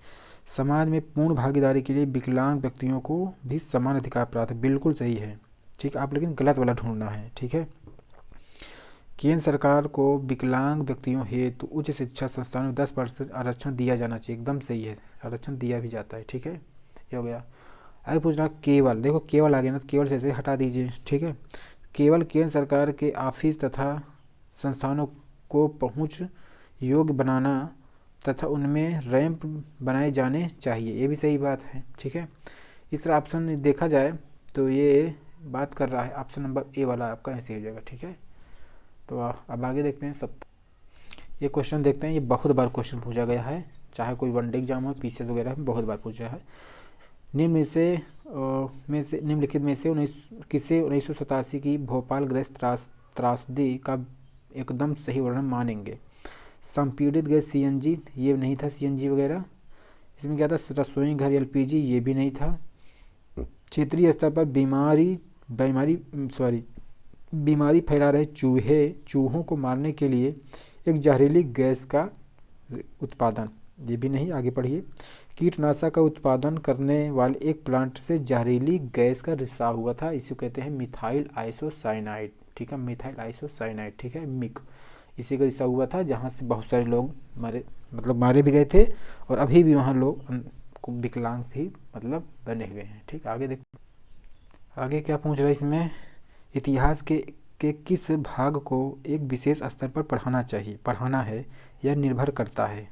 समाज में पूर्ण भागीदारी के लिए विकलांग व्यक्तियों को भी समान अधिकार प्राप्त है, बिल्कुल सही है। ठीक, आप लेकिन गलत वाला ढूंढना है। ठीक है, केंद्र सरकार को विकलांग व्यक्तियों हेतु उच्च शिक्षा संस्थानों में 10% आरक्षण दिया जाना चाहिए, एकदम सही है, आरक्षण दिया भी जाता है। ठीक है, ये हो गया। आगे पूछना केवल, देखो केवल आ गया ना, केवल से हटा दीजिए। ठीक है, केवल केंद्र सरकार के ऑफिस तथा संस्थानों को पहुंच योग्य बनाना तथा उनमें रैंप बनाए जाने चाहिए, ये भी सही बात है। ठीक है, इस तरह ऑप्शन देखा जाए तो ये बात कर रहा है ऑप्शन नंबर ए वाला आपका ऐसे हो जाएगा। ठीक है, तो अब आगे देखते हैं ये क्वेश्चन देखते हैं। ये बहुत बार क्वेश्चन पूछा गया है, चाहे कोई वनडे एग्जाम हो, पीसीएस वगैरह में बहुत बार पूछा है। निम्नलिखित में से 1987 की भोपाल गैस त्रासदी का एकदम सही वर्णन मानेंगे। संपीड़ित गैस सीएनजी, ये नहीं था सीएनजी वगैरह। इसमें क्या था, रसोई घर एलपीजी, ये भी नहीं था। क्षेत्रीय स्तर पर बीमारी फैला रहे चूहों को मारने के लिए एक जहरीली गैस का उत्पादन, ये भी नहीं। आगे पढ़िए। कीटनाशक का उत्पादन करने वाले एक प्लांट से जहरीली गैस का रिसाव हुआ था, इसे कहते हैं मिथाइल आइसोसाइनाइड, ठीक है, मिथाइल आइसोसाइनाइड, ठीक है, मिक, इसी का रिसाव हुआ था, जहाँ से बहुत सारे लोग मारे भी गए थे, और अभी भी वहाँ लोग विकलांग भी बने हुए हैं। ठीक, आगे देखते आगे क्या पूछ रहा है इसमें। इतिहास के किस भाग को एक विशेष स्तर पर पढ़ाना है, यह निर्भर करता है।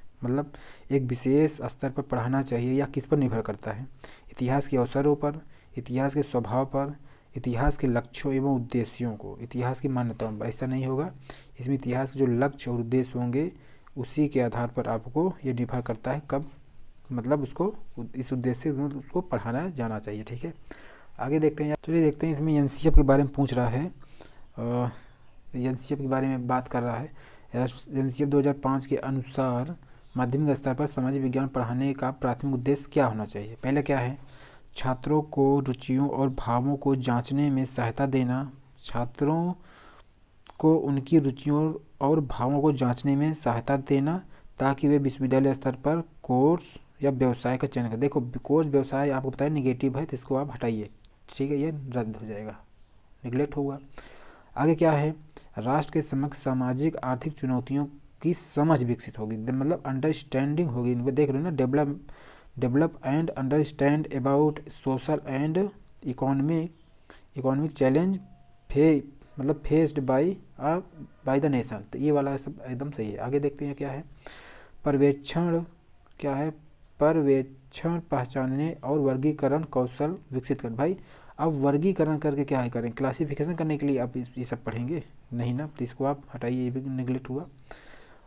एक विशेष स्तर पर पढ़ाना चाहिए या किस पर निर्भर करता है। इतिहास के अवसरों पर, इतिहास के स्वभाव पर, इतिहास के लक्ष्यों एवं उद्देश्यों को, इतिहास की मान्यताओं पर। ऐसा नहीं होगा, इसमें इतिहास के जो लक्ष्य और उद्देश्य होंगे उसी के आधार पर आपको ये निर्भर करता है कब उसको इस उद्देश्य से उसको पढ़ाना जाना चाहिए। ठीक है, आगे देखते हैं। चलिए देखते हैं, इसमें एनसीएफ के बारे में पूछ रहा है, एनसीएफ के बारे में बात कर रहा है। एनसीएफ 2005 के अनुसार माध्यमिक स्तर पर सामाजिक विज्ञान पढ़ाने का प्राथमिक उद्देश्य क्या होना चाहिए। पहले क्या है, छात्रों को रुचियों और भावों को जांचने में सहायता देना, छात्रों को उनकी रुचियों और भावों को जांचने में सहायता देना, ताकि वे विश्वविद्यालय स्तर पर कोर्स या व्यवसाय का चयन करें। देखो, कोर्स व्यवसाय आपको पता है निगेटिव है, तो इसको आप हटाइए, ठीक है, ये रद्द हो जाएगा, निगलेक्ट होगा। आगे क्या है, राष्ट्र के समक्ष सामाजिक आर्थिक चुनौतियों की समझ विकसित होगी, अंडरस्टैंडिंग होगी। इनको देख रहे हो ना, develop and understand about social and economic challenge faced by the nation. तो ये वाला सब एकदम सही है। आगे देखते हैं क्या है, पर्यवेक्षण क्या है, पर्यवेक्षण, पहचानने और वर्गीकरण कौशल विकसित कर। भाई अब वर्गीकरण करके क्या है करें, क्लासिफिकेशन करने के लिए आप ये सब पढ़ेंगे नहीं ना, तो इसको आप हटाइए, ये भी निगलेक्ट हुआ।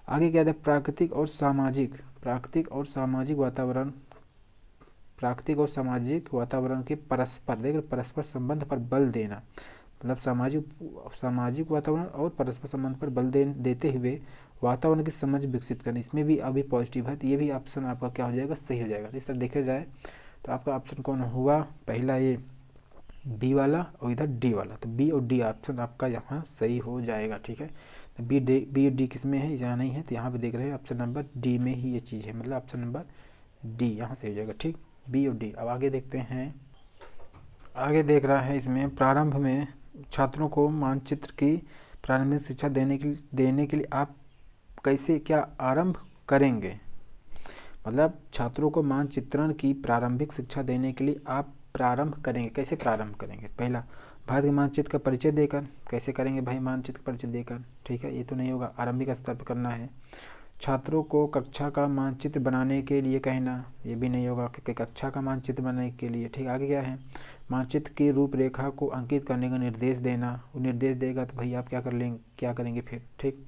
आगे क्या है, प्राकृतिक और सामाजिक वातावरण के परस्पर संबंध पर बल देना, सामाजिक वातावरण और परस्पर संबंध पर बल देते हुए वातावरण की समझ विकसित करनी। इसमें भी अभी पॉजिटिव है, तो ये भी ऑप्शन आपका क्या हो जाएगा, सही हो जाएगा। इस तरह देखा जाए तो आपका ऑप्शन कौन हुआ, पहला ये बी वाला और इधर डी वाला, तो बी और डी ऑप्शन आपका यहाँ सही हो जाएगा। ठीक है, तो बी और डी किस में है, यहाँ नहीं है, तो यहाँ पे देख रहे हैं ऑप्शन नंबर डी में ही ये चीज़ है, ऑप्शन नंबर डी यहाँ से हो जाएगा। ठीक, बी और डी। अब आगे देखते हैं, आगे देख रहा है इसमें, प्रारंभ में छात्रों को मानचित्र की प्रारंभिक शिक्षा देने के लिए आप कैसे क्या आरंभ करेंगे। छात्रों को मानचित्रण की प्रारंभिक शिक्षा देने के लिए आप प्रारंभ करेंगे, कैसे प्रारंभ करेंगे। पहला, भारत के मानचित्र का परिचय देकर। कैसे करेंगे भाई, मानचित्र का परिचय देकर, ठीक है, ये तो नहीं होगा, आरंभिक स्तर पर करना है। छात्रों को कक्षा का मानचित्र बनाने के लिए कहना, ये भी नहीं होगा कि कक्षा का मानचित्र बनाने के लिए। ठीक, आगे क्या है, मानचित्र की रूपरेखा को अंकित करने का निर्देश देना। वो निर्देश देगा तो भाई आप क्या करेंगे फिर। ठीक,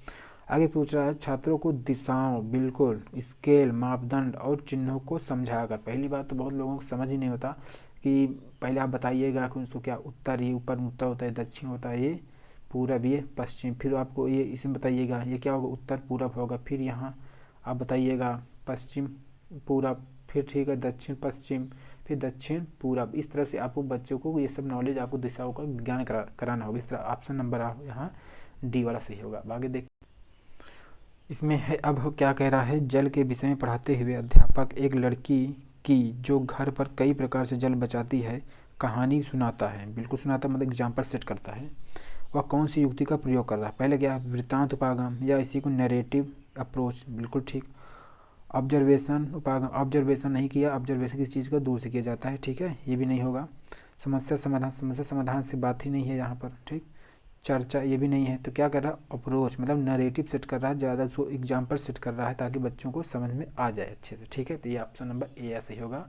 आगे पूछ रहा है, छात्रों को दिशाओं, बिल्कुल स्केल, मापदंड और चिन्हों को समझाकर। पहली बात तो बहुत लोगों को समझ ही नहीं होता कि पहले आप बताइएगा कि उसको क्या उत्तर, ये ऊपर उत्तर होता है, दक्षिण होता है, ये पूरब, ये पश्चिम, फिर आपको ये इसमें बताइएगा ये क्या होगा, उत्तर पूरब होगा, फिर यहाँ आप बताइएगा पश्चिम पूरब, फिर ठीक है दक्षिण पश्चिम, फिर दक्षिण पूरब। इस तरह से आपको बच्चों को ये सब नॉलेज, आपको दिशाओं का ज्ञान कराना होगा। इस तरह ऑप्शन नंबर आप यहाँ डी वाला सही होगा। आगे देख, इसमें है, अब क्या कह रहा है, जल के विषय में पढ़ाते हुए अध्यापक एक लड़की की जो घर पर कई प्रकार से जल बचाती है कहानी सुनाता है। बिल्कुल सुनाता एग्जाम्पल सेट करता है। वह कौन सी युक्ति का प्रयोग कर रहा है। पहले क्या, वृत्तांत उपागम या इसी को नैरेटिव अप्रोच, बिल्कुल ठीक। ऑब्जर्वेशन उपागम, ऑब्जर्वेशन नहीं किया, ऑब्जर्वेशन किसी चीज़ को दूर से किया जाता है, ठीक है, ये भी नहीं होगा। समस्या समाधान से बात ही नहीं है यहाँ पर। ठीक, चर्चा, ये भी नहीं है। तो क्या कर रहा है, अप्रोच नैरेटिव सेट कर रहा है, ज़्यादा सो एग्जाम्पल सेट कर रहा है ताकि बच्चों को समझ में आ जाए अच्छे से। ठीक है, तो ये ऑप्शन नंबर ए सही होगा।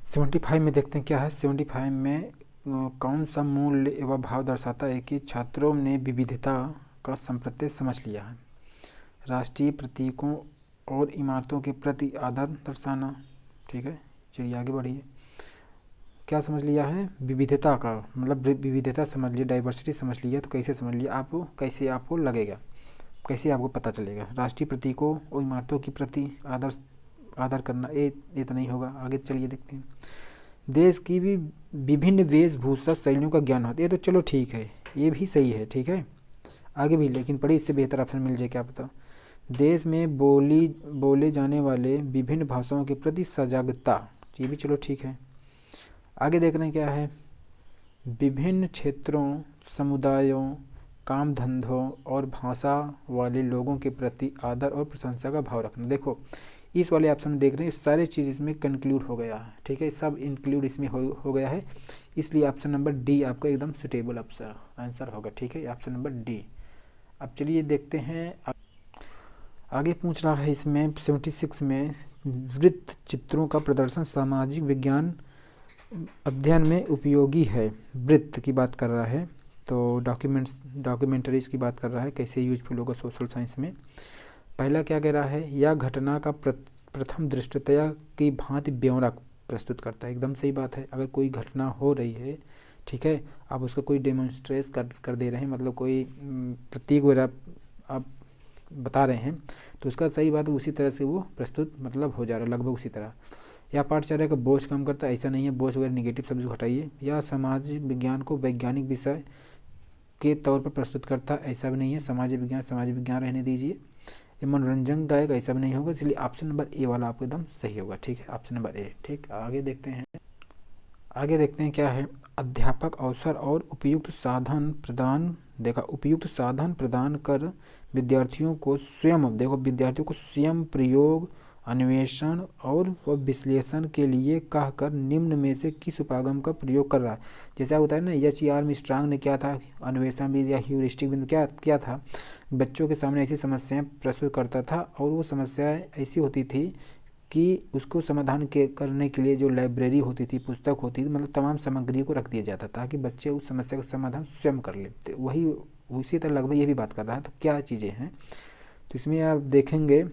75 में देखते हैं क्या है, 75 में कौन सा मूल्य एवं भाव दर्शाता है कि छात्रों ने विविधता का संप्रत्यय समझ लिया है? राष्ट्रीय प्रतीकों और इमारतों के प्रति आदर दर्शाना। ठीक है, चलिए आगे बढ़िए। क्या समझ लिया है? विविधता का मतलब विविधता समझ लिया, डाइवर्सिटी समझ लिया। तो कैसे समझ लिया आप, कैसे आपको लगेगा, कैसे आपको पता चलेगा? राष्ट्रीय प्रतीकों और इमारतों के प्रति आदर करना, ये तो नहीं होगा। आगे चलिए देखते हैं। देश की भी विभिन्न वेशभूषा शैलियों का ज्ञान होता है। ये तो चलो ठीक है, ये भी सही है, ठीक है। आगे भी लेकिन पढ़ी, इससे बेहतर ऑप्शन मिल जाए, क्या पता। देश में बोले जाने वाले विभिन्न भाषाओं के प्रति सजागता, ये भी चलो ठीक है। आगे देख रहे हैं क्या है? विभिन्न क्षेत्रों, समुदायों, काम धंधों और भाषा वाले लोगों के प्रति आदर और प्रशंसा का भाव रखना। देखो इस वाले ऑप्शन में देख रहे हैं, सारे चीज़ इसमें कंक्लूड हो गया है, ठीक है, सब इंक्लूड इसमें हो गया है। इसलिए ऑप्शन नंबर डी आपका एकदम सुटेबल आंसर होगा, ठीक है, ऑप्शन नंबर डी। अब चलिए देखते हैं आगे। पूछ रहा है इसमें 76 में, वृत्त चित्रों का प्रदर्शन सामाजिक विज्ञान अध्ययन में उपयोगी है। वृत्त की बात कर रहा है, तो डॉक्यूमेंटरीज की बात कर रहा है, कैसे यूजफुल होगा सोशल साइंस में। पहला क्या कह रहा है? यह घटना का प्रथम दृष्टया की भांति ब्यौरा प्रस्तुत करता है। एकदम सही बात है। अगर कोई घटना हो रही है, ठीक है, आप उसका कोई डेमोन्स्ट्रेट कर दे रहे हैं, मतलब कोई प्रतीक वगैरह आप बता रहे हैं, तो उसका सही बात है, उसी तरह से वो प्रस्तुत मतलब हो जा रहा है, लगभग उसी तरह। या पाठचर्या का बोझ कम करता है, ऐसा नहीं है, बोझ वगैरह निगेटिव शब्द हटाइए। या सामाजिक विज्ञान को वैज्ञानिक विषय के तौर पर प्रस्तुत करता है, ऐसा भी नहीं है, सामाजिक विज्ञान रहने दीजिए। ये मनोरंजनदायक, ऐसा भी नहीं होगा, इसलिए ऑप्शन नंबर ए वाला आपको एकदम सही होगा, ठीक है, ऑप्शन नंबर ए। ठीक, आगे देखते हैं क्या है। अध्यापक अवसर और उपयुक्त साधन प्रदान, देखा, उपयुक्त साधन प्रदान कर विद्यार्थियों को स्वयं प्रयोग, अन्वेषण और विश्लेषण के लिए कहकर निम्न में से किस उपागम का प्रयोग कर रहा है? जैसा होता है ना, H.E.R. स्ट्रांग ने क्या था, अन्वेषण बिंदु या ह्यूरिस्टिक बिंदु क्या था, बच्चों के सामने ऐसी समस्याएं प्रस्तुत करता था, और वो समस्याएं ऐसी होती थी कि उसको समाधान करने के लिए जो लाइब्रेरी होती थी, पुस्तक होती थी, मतलब तमाम सामग्री को रख दिया जाता था कि बच्चे उस समस्या का समाधान स्वयं कर लेते। वही उसी तरह लगभग ये भी बात कर रहा है। तो क्या चीज़ें हैं, तो इसमें आप देखेंगे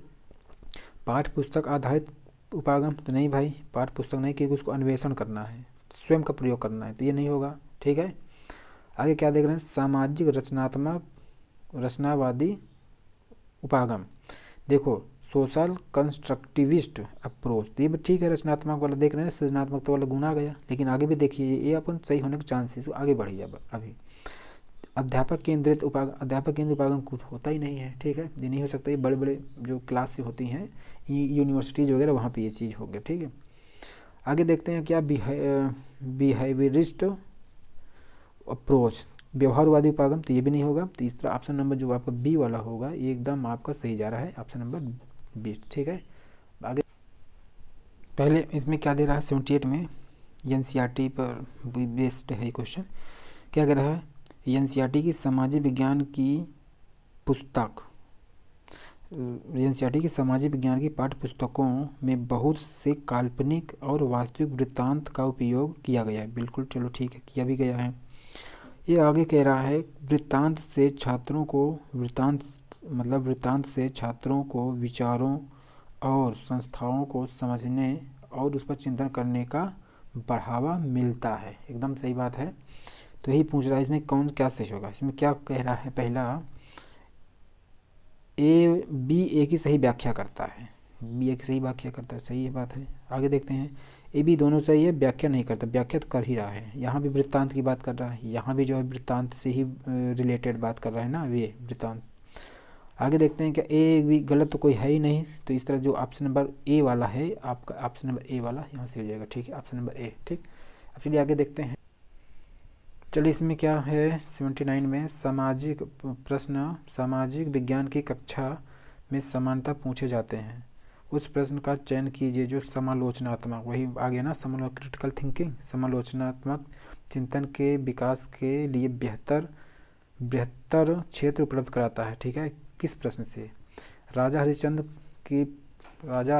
पाठ पुस्तक आधारित उपागम, तो नहीं भाई, पाठ पुस्तक नहीं, क्योंकि उसको अन्वेषण करना है, स्वयं का प्रयोग करना है, तो ये नहीं होगा, ठीक है। आगे क्या देख रहे हैं? सामाजिक रचनावादी उपागम। देखो सोशल कंस्ट्रक्टिविस्ट अप्रोच, तो ये भी ठीक है, रचनात्मक वाला देख रहे हैं, सृजनात्मकता वाला गुना गया। लेकिन आगे भी देखिए, ये अपन सही होने के चांसेस, आगे बढ़िए। अभी अध्यापक केंद्रित उपागम कुछ होता ही नहीं है, ठीक है, ये नहीं हो सकता। ये बड़े बड़े जो क्लास से होती हैं, यूनिवर्सिटीज़ वगैरह, वहाँ पे ये चीज़ हो गया, ठीक है। आगे देखते हैं क्या, बिहेवियरिस्ट अप्रोच, व्यवहारवादी उपागम, तो ये भी नहीं होगा। तीसरा ऑप्शन नंबर जो आपका बी वाला होगा, ये एकदम आपका सही जा रहा है, ऑप्शन नंबर बी, ठीक है। आगे पहले इसमें क्या दे रहा है? 78 में NCERT पर बेस्ड है क्वेश्चन। क्या कह रहा है? NCERT की सामाजिक विज्ञान की पाठ्य पुस्तकों में बहुत से काल्पनिक और वास्तविक वृत्तांत का उपयोग किया गया है। बिल्कुल, चलो ठीक है, किया भी गया है। ये आगे कह रहा है, वृत्तांत से छात्रों को विचारों और संस्थाओं को समझने और उस पर चिंतन करने का बढ़ावा मिलता है। एकदम सही बात है। तो यही पूछ रहा है इसमें कौन क्या सही होगा। इसमें क्या कह रहा है? पहला ए की सही व्याख्या करता है, सही है, बात है। आगे देखते हैं, ए बी दोनों सही है, व्याख्या नहीं करता, व्याख्या तो कर ही रहा है। यहाँ भी वृत्तांत की बात कर रहा है, यहाँ भी जो है वृत्तांत से ही रिलेटेड बात कर रहा है ना, ये वृत्तांत। आगे देखते हैं क्या ए भी गलत तो कोई है ही नहीं, तो इस तरह जो ऑप्शन नंबर ए वाला है आपका, ऑप्शन नंबर ए वाला यहाँ से हो जाएगा, ठीक है, ऑप्शन नंबर ए, ठीक। अब चलिए आगे देखते हैं। चलिए इसमें क्या है, 79 में सामाजिक विज्ञान की कक्षा में समानता पूछे जाते हैं। उस प्रश्न का चयन कीजिए जो समालोचनात्मक, वही आ गया ना, क्रिटिकल थिंकिंग, समालोचनात्मक चिंतन के विकास के लिए बेहतर क्षेत्र उपलब्ध कराता है, ठीक है। किस प्रश्न से? राजा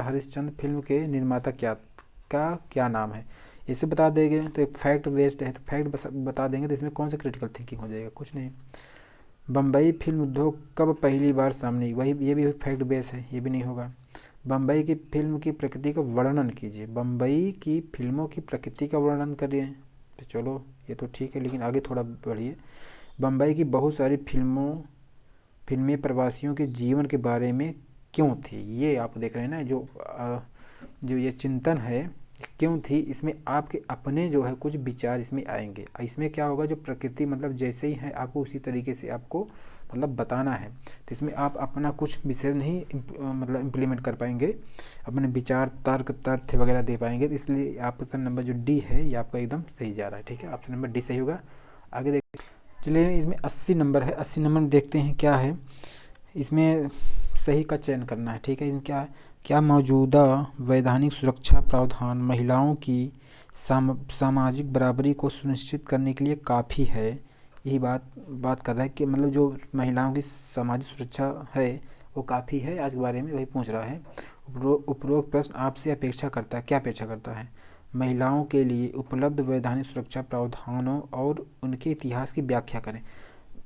हरिश्चंद्र फिल्म के निर्माता क्या नाम है? इसे बता देंगे तो एक फैक्ट बेस्ड है, तो फैक्ट बता देंगे तो इसमें कौन सा क्रिटिकल थिंकिंग हो जाएगा, कुछ नहीं। बम्बई फिल्म उद्योग कब पहली बार सामने आई, वही ये भी फैक्ट बेस है, ये भी नहीं होगा। बम्बई की फिल्म की प्रकृति का वर्णन कीजिए, बम्बई की फिल्मों की प्रकृति का वर्णन करिए, तो चलो ये तो ठीक है, लेकिन आगे थोड़ा बढ़िए। बम्बई की बहुत सारी फिल्में प्रवासियों के जीवन के बारे में क्यों थी, ये आप देख रहे हैं ना, जो ये चिंतन है क्यों थी, इसमें आपके अपने जो है कुछ विचार इसमें आएंगे। इसमें क्या होगा, जो प्रकृति मतलब जैसे ही है आपको उसी तरीके से आपको मतलब बताना है, तो इसमें आप अपना कुछ विशेष नहीं मतलब इम्प्लीमेंट कर पाएंगे, अपने विचार तर्क तथ्य वगैरह दे पाएंगे, तो इसलिए ऑप्शन नंबर जो डी है ये आपका एकदम सही जा रहा है, ठीक है, ऑप्शन नंबर डी सही होगा। आगे देख, चलिए इसमें 80 नंबर है, 80 नंबर में देखते हैं क्या है, इसमें सही का चयन करना है, ठीक है। इसमें क्या है, क्या मौजूदा वैधानिक सुरक्षा प्रावधान महिलाओं की सामाजिक बराबरी को सुनिश्चित करने के लिए काफ़ी है, यही बात कर रहा है कि मतलब जो महिलाओं की सामाजिक सुरक्षा है वो काफ़ी है, आज के बारे में वही पूछ रहा है। उपरोक्त प्रश्न आपसे अपेक्षा करता है, क्या अपेक्षा करता है, महिलाओं के लिए उपलब्ध वैधानिक सुरक्षा प्रावधानों और उनके इतिहास की व्याख्या करें।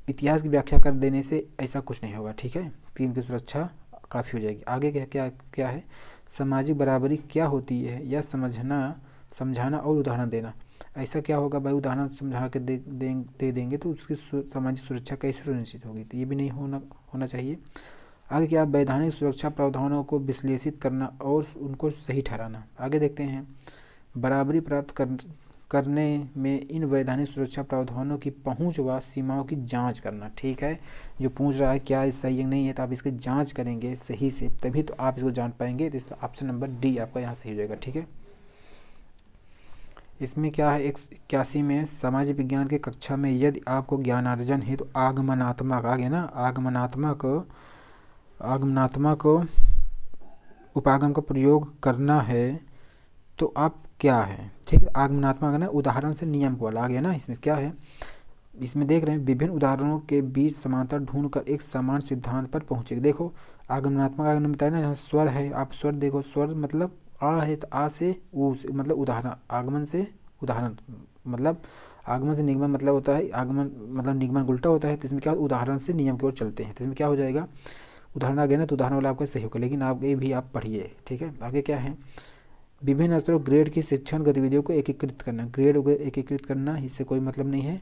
इतिहास की व्याख्या कर देने से ऐसा कुछ नहीं होगा, ठीक है, तीन की सुरक्षा काफ़ी हो जाएगी। आगे क्या क्या क्या है, सामाजिक बराबरी क्या होती है यह समझाना और उदाहरण देना। ऐसा क्या होगा भाई, उदाहरण समझा के दे देंगे तो उसकी सामाजिक सुरक्षा कैसे सुनिश्चित होगी, तो ये भी नहीं होना चाहिए। आगे क्या, वैधानिक सुरक्षा प्रावधानों को विश्लेषित करना और उनको सही ठहराना। आगे देखते हैं, बराबरी प्राप्त करने में इन वैधानिक सुरक्षा प्रावधानों की पहुंच व सीमाओं की जांच करना, ठीक है, जो पूछ रहा है क्या सही है नहीं है, तो आप इसकी जांच करेंगे सही से तभी तो आप इसको जान पाएंगे, तो इसका ऑप्शन नंबर डी आपका यहाँ सही हो जाएगा, ठीक है। इसमें क्या है, 81 में सामाजिक विज्ञान के कक्षा में यदि आपको ज्ञानार्जन है तो आगमनात्मक आगे ना आगमनात्मक उपागम का प्रयोग करना है तो आप क्या है, ठीक है, आगमनात्मक ना उदाहरण से नियम को आ गया ना। इसमें क्या है, इसमें देख रहे हैं विभिन्न उदाहरणों के बीच समानता ढूंढकर एक समान सिद्धांत पर पहुंचेगा। देखो आगमनात्मक आगमन बताया ना, यहाँ स्वर है, आप स्वर देखो, स्वर मतलब आ है तो आ से ऊ से मतलब उदाहरण, आगमन से उदाहरण मतलब आगमन से निगमन मतलब होता है, आगमन मतलब निगमन उल्टा होता है, तो इसमें क्या उदाहरण से नियम की ओर चलते हैं, तो इसमें क्या हो जाएगा, उदाहरण आ गया ना, तो उदाहरण वाला आपका सही होगा, लेकिन आगे भी आप पढ़िए, ठीक है। आगे क्या है, विभिन्न स्तरों ग्रेड की शिक्षण गतिविधियों को एकीकृत करना, ग्रेड को एकीकृत करना इससे कोई मतलब नहीं है,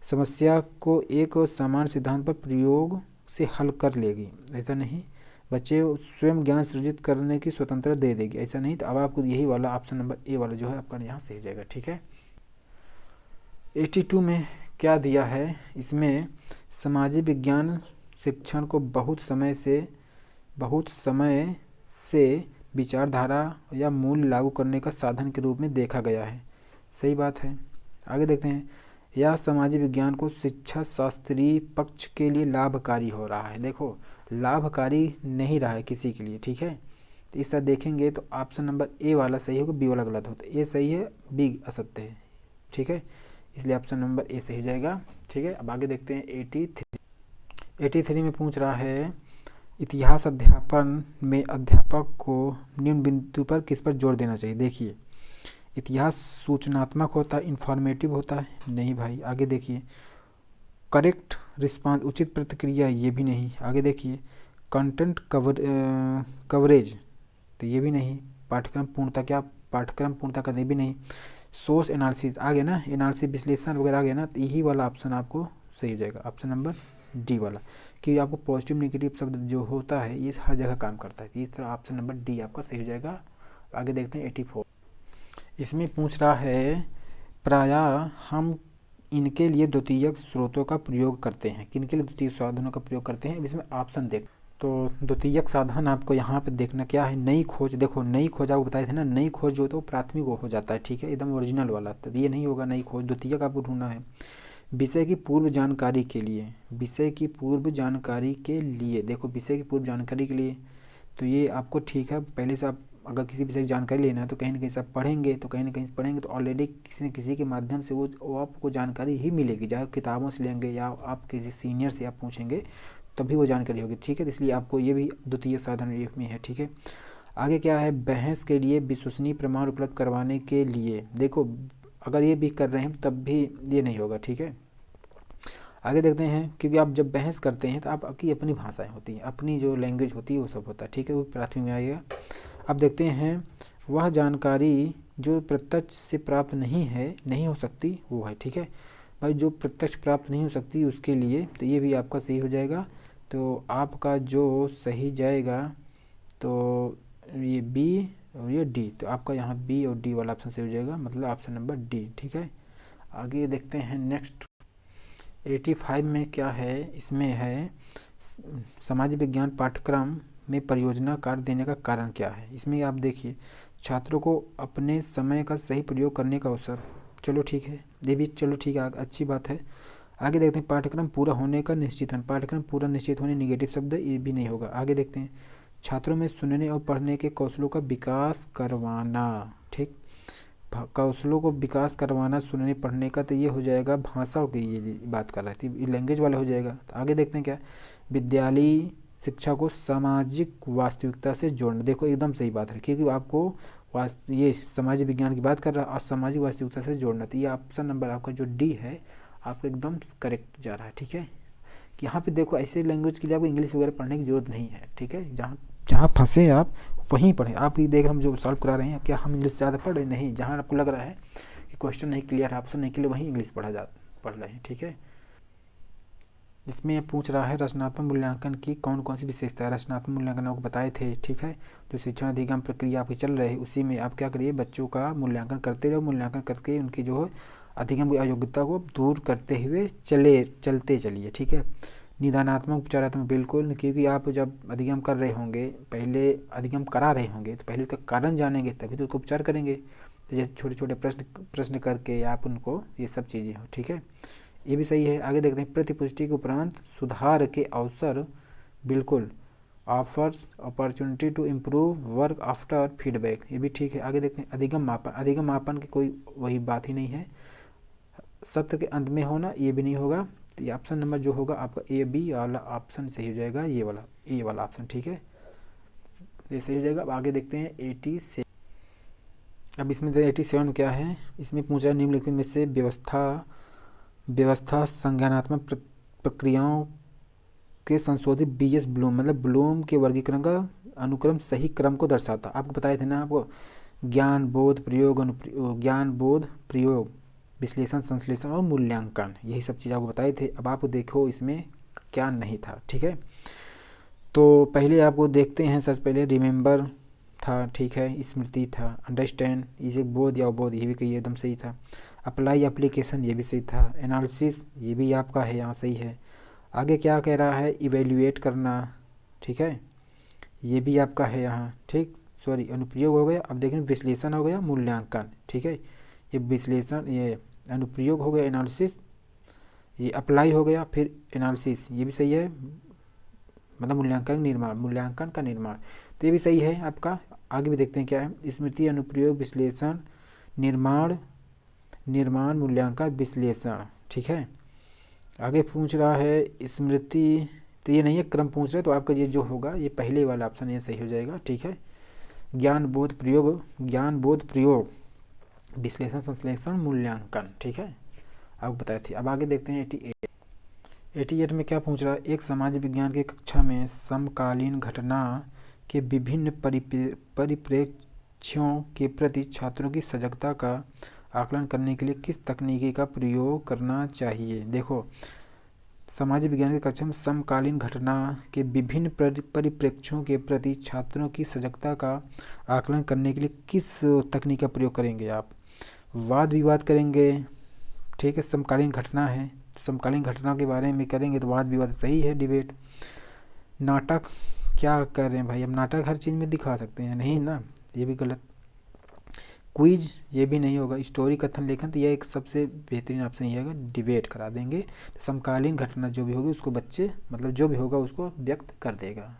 समस्या को एक समान सिद्धांत पर प्रयोग से हल कर लेगी, ऐसा नहीं, बच्चे स्वयं ज्ञान सृजित करने की स्वतंत्रता दे देगी, ऐसा नहीं, तो अब आपको यही वाला ऑप्शन नंबर ए वाला जो है आपका यहाँ सही हो जाएगा, ठीक है। 82 में क्या दिया है, इसमें सामाजिक विज्ञान शिक्षण को बहुत समय से विचारधारा या मूल्य लागू करने का साधन के रूप में देखा गया है, सही बात है। आगे देखते हैं, यह सामाजिक विज्ञान को शिक्षा शास्त्रीय पक्ष के लिए लाभकारी हो रहा है, देखो लाभकारी नहीं रहा है किसी के लिए, ठीक है, तो इस तरह देखेंगे तो ऑप्शन नंबर ए वाला सही होगा, बी वाला गलत होता है, ए सही है बी असत्य है, ठीक है, इसलिए ऑप्शन नंबर ए सही हो जाएगा, ठीक है। अब आगे देखते हैं 83 में पूछ रहा है, इतिहास अध्यापन में अध्यापक को निम्न बिंदु पर किस पर जोर देना चाहिए। देखिए इतिहास सूचनात्मक होता है, इन्फॉर्मेटिव होता है, नहीं भाई। आगे देखिए करेक्ट रिस्पांस उचित प्रतिक्रिया, ये भी नहीं। आगे देखिए कंटेंट कवरेज, तो ये भी नहीं। पाठ्यक्रम पूर्णता करने भी नहीं। सोर्स एनालिसिस आ गया ना, एनालिसिस विश्लेषण वगैरह आ गया ना, तो यही वाला ऑप्शन आपको सही हो जाएगा, ऑप्शन नंबर डी वाला, कि आपको पॉजिटिव नेगेटिव शब्द जो होता है ये हर जगह काम करता है, इस तरह ऑप्शन नंबर डी आपका सही हो जाएगा। आगे देखते हैं 84, इसमें पूछ रहा है प्रायः हम इनके लिए द्वितीयक स्रोतों का प्रयोग करते हैं, किनके लिए द्वितीयक साधनों का प्रयोग करते हैं, इसमें ऑप्शन देख, तो द्वितीयक साधन आपको यहाँ पे देखना क्या है, नई खोज। देखो नई खोज आपको बताए थे ना, नई खोज जो तो प्राथमिक हो जाता है, ठीक है, एकदम ओरिजिनल वाला, तो ये नहीं होगा नई खोज, द्वितीयक आपको ढूंढना है। विषय की पूर्व जानकारी के लिए, विषय की पूर्व जानकारी के लिए, देखो विषय की पूर्व जानकारी के लिए, तो ये आपको ठीक है, पहले से आप अगर किसी विषय की जानकारी लेना है तो कहीं ना कहीं से आप पढ़ेंगे, तो कहीं ना कहीं पढ़ेंगे तो ऑलरेडी किसी न किसी के माध्यम से वो आपको जानकारी ही मिलेगी, चाहे किताबों से लेंगे या आप किसी सीनियर से आप पूछेंगे तभी वो जानकारी होगी, ठीक है, तो इसलिए आपको ये भी द्वितीय साधन में है, ठीक है। आगे क्या है, बहस के लिए विश्वसनीय प्रमाण उपलब्ध करवाने के लिए। देखो अगर ये भी कर रहे हैं तब भी ये नहीं होगा, ठीक है। आगे देखते हैं, क्योंकि आप जब बहस करते हैं तो आपकी अपनी भाषाएं होती हैं, अपनी जो लैंग्वेज होती है वो सब होता है, ठीक है, वो प्राथमिक में आएगा। अब देखते हैं, वह जानकारी जो प्रत्यक्ष से प्राप्त नहीं हो सकती वो है, ठीक है भाई, जो प्रत्यक्ष प्राप्त नहीं हो सकती उसके लिए, तो ये भी आपका सही हो जाएगा। तो आपका जो सही जाएगा तो ये बी और ये डी, तो आपका यहाँ बी और डी वाला ऑप्शन सही हो जाएगा, मतलब ऑप्शन नंबर डी, ठीक है। आगे देखते हैं नेक्स्ट 85 में क्या है, इसमें है समाज विज्ञान पाठ्यक्रम में परियोजना कार्य देने का कारण क्या है। इसमें आप देखिए, छात्रों को अपने समय का सही प्रयोग करने का अवसर, चलो ठीक है, ये भी चलो ठीक है, अच्छी बात है। आगे देखते हैं, पाठ्यक्रम पूरा होने का निश्चित होना, पाठ्यक्रम पूरा निश्चित होने निगेटिव शब्द, ये भी नहीं होगा। आगे देखते हैं, छात्रों में सुनने और पढ़ने के कौशलों का विकास करवाना, ठीक, कौशलों को विकास करवाना सुनने पढ़ने का, तो ये हो जाएगा भाषाओं की, ये बात कर रही थी, लैंग्वेज वाला हो जाएगा। तो आगे देखते हैं क्या, विद्यालयी शिक्षा को सामाजिक वास्तविकता से जोड़ना, देखो एकदम सही बात है, क्योंकि आपको ये समाज विज्ञान की बात कर रहा है और सामाजिक वास्तविकता से जोड़ना, तो ये ऑप्शन नंबर आपका जो डी है आपका एकदम करेक्ट जा रहा है, ठीक है। यहाँ पे देखो ऐसे लैंग्वेज के लिए आपको इंग्लिश वगैरह पढ़ने की जरूरत नहीं है, ठीक है, जहाँ जहाँ फंसे आप वहीं पढ़ें। आप ये देख रहे हम जो सॉल्व करा रहे हैं, क्या हम इंग्लिश ज़्यादा पढ़ रहे हैं, नहीं, जहाँ आपको लग रहा है कि क्वेश्चन नहीं क्लियर है, ऑप्शन नहीं क्लियर, वहीं इंग्लिश पढ़ रहे हैं, ठीक है। इसमें पूछ रहा है रचनात्मक मूल्यांकन की कौन कौन सी विशेषता है। रचनात्मक मूल्यांकन आपको बताए थे, ठीक है, जो शिक्षण अधिगम प्रक्रिया आपकी चल रही है उसी में आप क्या करिए, बच्चों का मूल्यांकन करते रहो, मूल्यांकन करके उनकी जो है अधिगम की अयोग्यता को दूर करते हुए चलते चलिए, ठीक है। निदानात्मक उपचारात्मक, बिल्कुल, क्योंकि आप जब अधिगम कर रहे होंगे, पहले अधिगम करा रहे होंगे तो पहले उसका कारण जानेंगे तभी तो उसको उपचार करेंगे, तो जैसे छोटे छोटे प्रश्न करके आप उनको ये सब चीज़ें हो, ठीक है, ये भी सही है। आगे देखते हैं, प्रतिपुष्टि के उपरांत सुधार के अवसर, बिल्कुल, offers opportunity to improve work after feedback, ये भी ठीक है। आगे देखते हैं, अधिगम मापन की कोई वही बात ही नहीं है, सत्र के अंत में होना, ये भी नहीं होगा, तो ये ऑप्शन नंबर जो होगा आपका ए बी वाला ऑप्शन सही हो जाएगा, ये वाला ए वाला ऑप्शन, ठीक है, ये सही हो जाएगा। अब आगे देखते हैं 87। अब इसमें 87 क्या है, इसमें पूछ रहा है निम्नलिखित में से व्यवस्था संज्ञानात्मक प्रक्रियाओं के संशोधित बीएस ब्लूम, मतलब ब्लूम के वर्गीकरण का अनुक्रम सही क्रम को दर्शाता। आपको बताए थे ना, आपको ज्ञान बोध प्रयोग विश्लेषण संश्लेषण और मूल्यांकन, यही सब चीज़ आपको बताए थे। अब आप देखो इसमें क्या नहीं था, ठीक है। तो पहले आपको देखते हैं, सबसे पहले रिमेंबर था, ठीक है, स्मृति था, अंडरस्टैंड, इसे बोध या अबोध, ये भी कही एकदम सही था। अप्लाई एप्लीकेशन, ये भी सही था। एनालिसिस, ये भी आपका है यहाँ सही है। आगे क्या कह रहा है, इवेल्युएट करना, ठीक है, ये भी आपका है यहाँ, ठीक, सॉरी अनुप्रयोग हो गया। अब देखें विश्लेषण हो गया, मूल्यांकन, ठीक है, ये विश्लेषण, ये अनुप्रयोग हो गया, एनालिसिस, ये अप्लाई हो गया, फिर एनालिसिस, ये भी सही है, मतलब मूल्यांकन का निर्माण, तो ये भी सही है आपका। आगे भी देखते हैं क्या है, स्मृति, अनुप्रयोग, विश्लेषण, निर्माण, मूल्यांकन, विश्लेषण, ठीक है। आगे पूछ रहा है स्मृति, तो ये नहीं है, क्रम पूछ रहा है, तो आपका ये जो होगा ये पहले वाला ऑप्शन ये सही हो जाएगा, ठीक है। ज्ञान बोध प्रयोग विश्लेषण संश्लेषण मूल्यांकन, ठीक है, आपको बताई थी। अब आगे देखते हैं 88 में क्या पूछ रहा है, एक समाज विज्ञान की कक्षा में समकालीन घटना के विभिन्न परिप्रेक्ष्यों के प्रति छात्रों की सजगता का आकलन करने के लिए किस तकनीकी का प्रयोग करना चाहिए। देखो, समाज विज्ञान की कक्षा में समकालीन घटना के विभिन्न परिप्रेक्ष्यों के प्रति छात्रों की सजगता का आकलन करने के लिए किस तकनीक का प्रयोग करेंगे आप। वाद विवाद करेंगे, ठीक है, समकालीन घटना है, समकालीन घटना के बारे में करेंगे तो वाद विवाद सही है, डिबेट। नाटक, क्या कर रहे हैं भाई, अब नाटक हर चीज़ में दिखा सकते हैं, नहीं ना, ये भी गलत। क्विज, ये भी नहीं होगा। स्टोरी, कथन, लेखन, तो यह एक सबसे बेहतरीन ऑप्शन ये होगा, डिबेट करा देंगे, तो समकालीन घटना जो भी होगी उसको बच्चे, मतलब जो भी होगा उसको व्यक्त कर देगा।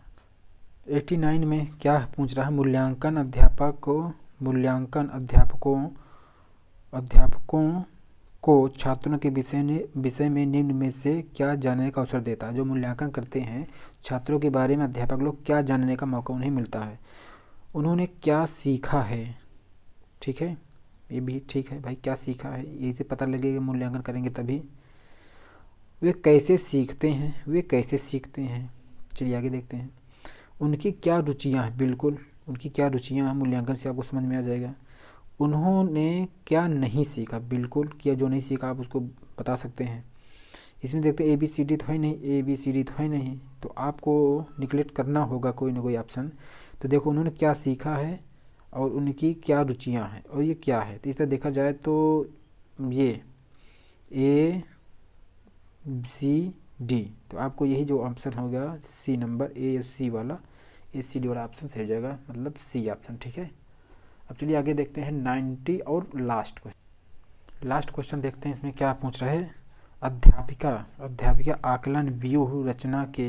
89 में क्या पूछ रहा है, मूल्यांकन अध्यापकों को छात्रों के विषय में निम्न में से क्या जानने का अवसर देता है। जो मूल्यांकन करते हैं छात्रों के बारे में अध्यापक लोग क्या जानने का मौका उन्हें मिलता है। उन्होंने क्या सीखा है, ठीक है, ये भी ठीक है भाई, क्या सीखा है ये से पता लगेगा, मूल्यांकन करेंगे तभी। वे कैसे सीखते हैं, वे कैसे सीखते हैं, चलिए आगे देखते हैं। उनकी क्या रुचियाँ हैं, बिल्कुल उनकी क्या रुचियाँ हैं, मूल्यांकन से आपको समझ में आ जाएगा। उन्होंने क्या नहीं सीखा, बिल्कुल क्या जो नहीं सीखा आप उसको बता सकते हैं। इसमें देखते हैं ए बी सी डी तो है नहीं, ए बी सी डी तो है नहीं, तो आपको निगलेक्ट करना होगा कोई ना कोई ऑप्शन। तो देखो उन्होंने क्या सीखा है और उनकी क्या रुचियाँ हैं और ये क्या है, तो इस तरह देखा जाए तो ये ए सी डी, तो आपको यही जो ऑप्शन होगा सी नंबर, ए सी वाला, ए सी डी वाला ऑप्शन सही हो जाएगा, मतलब सी ऑप्शन, ठीक है। अब चलिए आगे देखते हैं 90 और लास्ट क्वेश्चन देखते हैं इसमें क्या पूछ रहा है। अध्यापिका आकलन व्यूह रचना के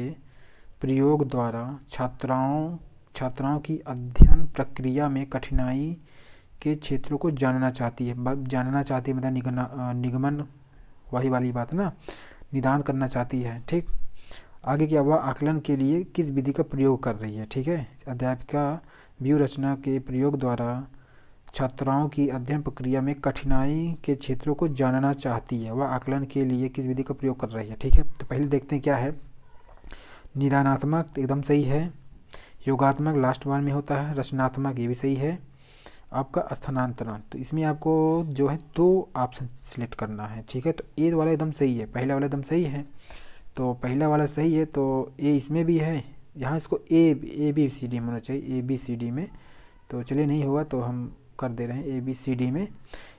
प्रयोग द्वारा छात्राओं की अध्ययन प्रक्रिया में कठिनाई के क्षेत्रों को जानना चाहती है मतलब निगमन वही वाली बात ना, निदान करना चाहती है, ठीक। आगे क्या हुआ, आकलन के लिए किस विधि का प्रयोग कर रही है, ठीक है। अध्यापिका व्यूह रचना के प्रयोग द्वारा छात्राओं की अध्ययन प्रक्रिया में कठिनाई के क्षेत्रों को जानना चाहती है, वह आकलन के लिए किस विधि का प्रयोग कर रही है, ठीक है। तो पहले देखते हैं क्या है, निदानात्मक एकदम सही है, योगात्मक लास्ट बार में होता है, रचनात्मक ये भी सही है, आपका स्थानांतरण, तो इसमें आपको जो है 2 ऑप्शन सिलेक्ट करना है, ठीक है। तो ए वाला एकदम सही है, पहला वाला एकदम सही है, तो पहला वाला सही है तो ए इसमें भी है, यहाँ इसको ए बी सी डी में होना चाहिए, ए बी सी डी में, तो चलिए नहीं होगा तो हम कर दे रहे हैं ए बी सी डी में।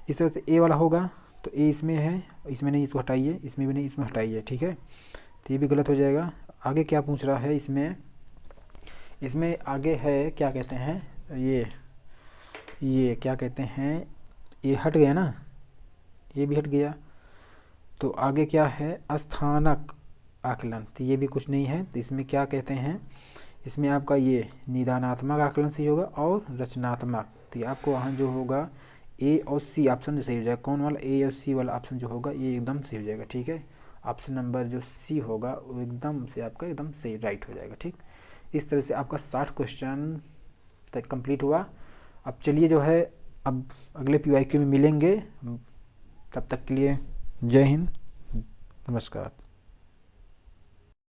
इस तरह से ए वाला होगा तो ए इसमें है, इसमें नहीं, इसको हटाइए, इसमें भी नहीं, इसमें हटाइए, ठीक है। तो ये भी गलत हो जाएगा। आगे क्या पूछ रहा है इसमें आगे है क्या कहते हैं, ये क्या कहते हैं, ये हट गया ना, ये भी हट गया, तो आगे क्या है, स्थानक आकलन, तो ये भी कुछ नहीं है, तो इसमें क्या कहते हैं, इसमें आपका ये निदानात्मक आकलन सही होगा और रचनात्मक, तो आपको वहाँ जो होगा ए और सी ऑप्शन जो सही हो जाएगा, कौन वाला, ए और सी वाला ऑप्शन जो होगा ये एकदम सही हो जाएगा, ठीक है। ऑप्शन नंबर जो सी होगा वो एकदम से आपका एकदम सही राइट हो जाएगा, ठीक। इस तरह से आपका 60 क्वेश्चन तक कंप्लीट हुआ। अब चलिए जो है अब अगले PYQ में मिलेंगे, तब तक के लिए जय हिंद, नमस्कार।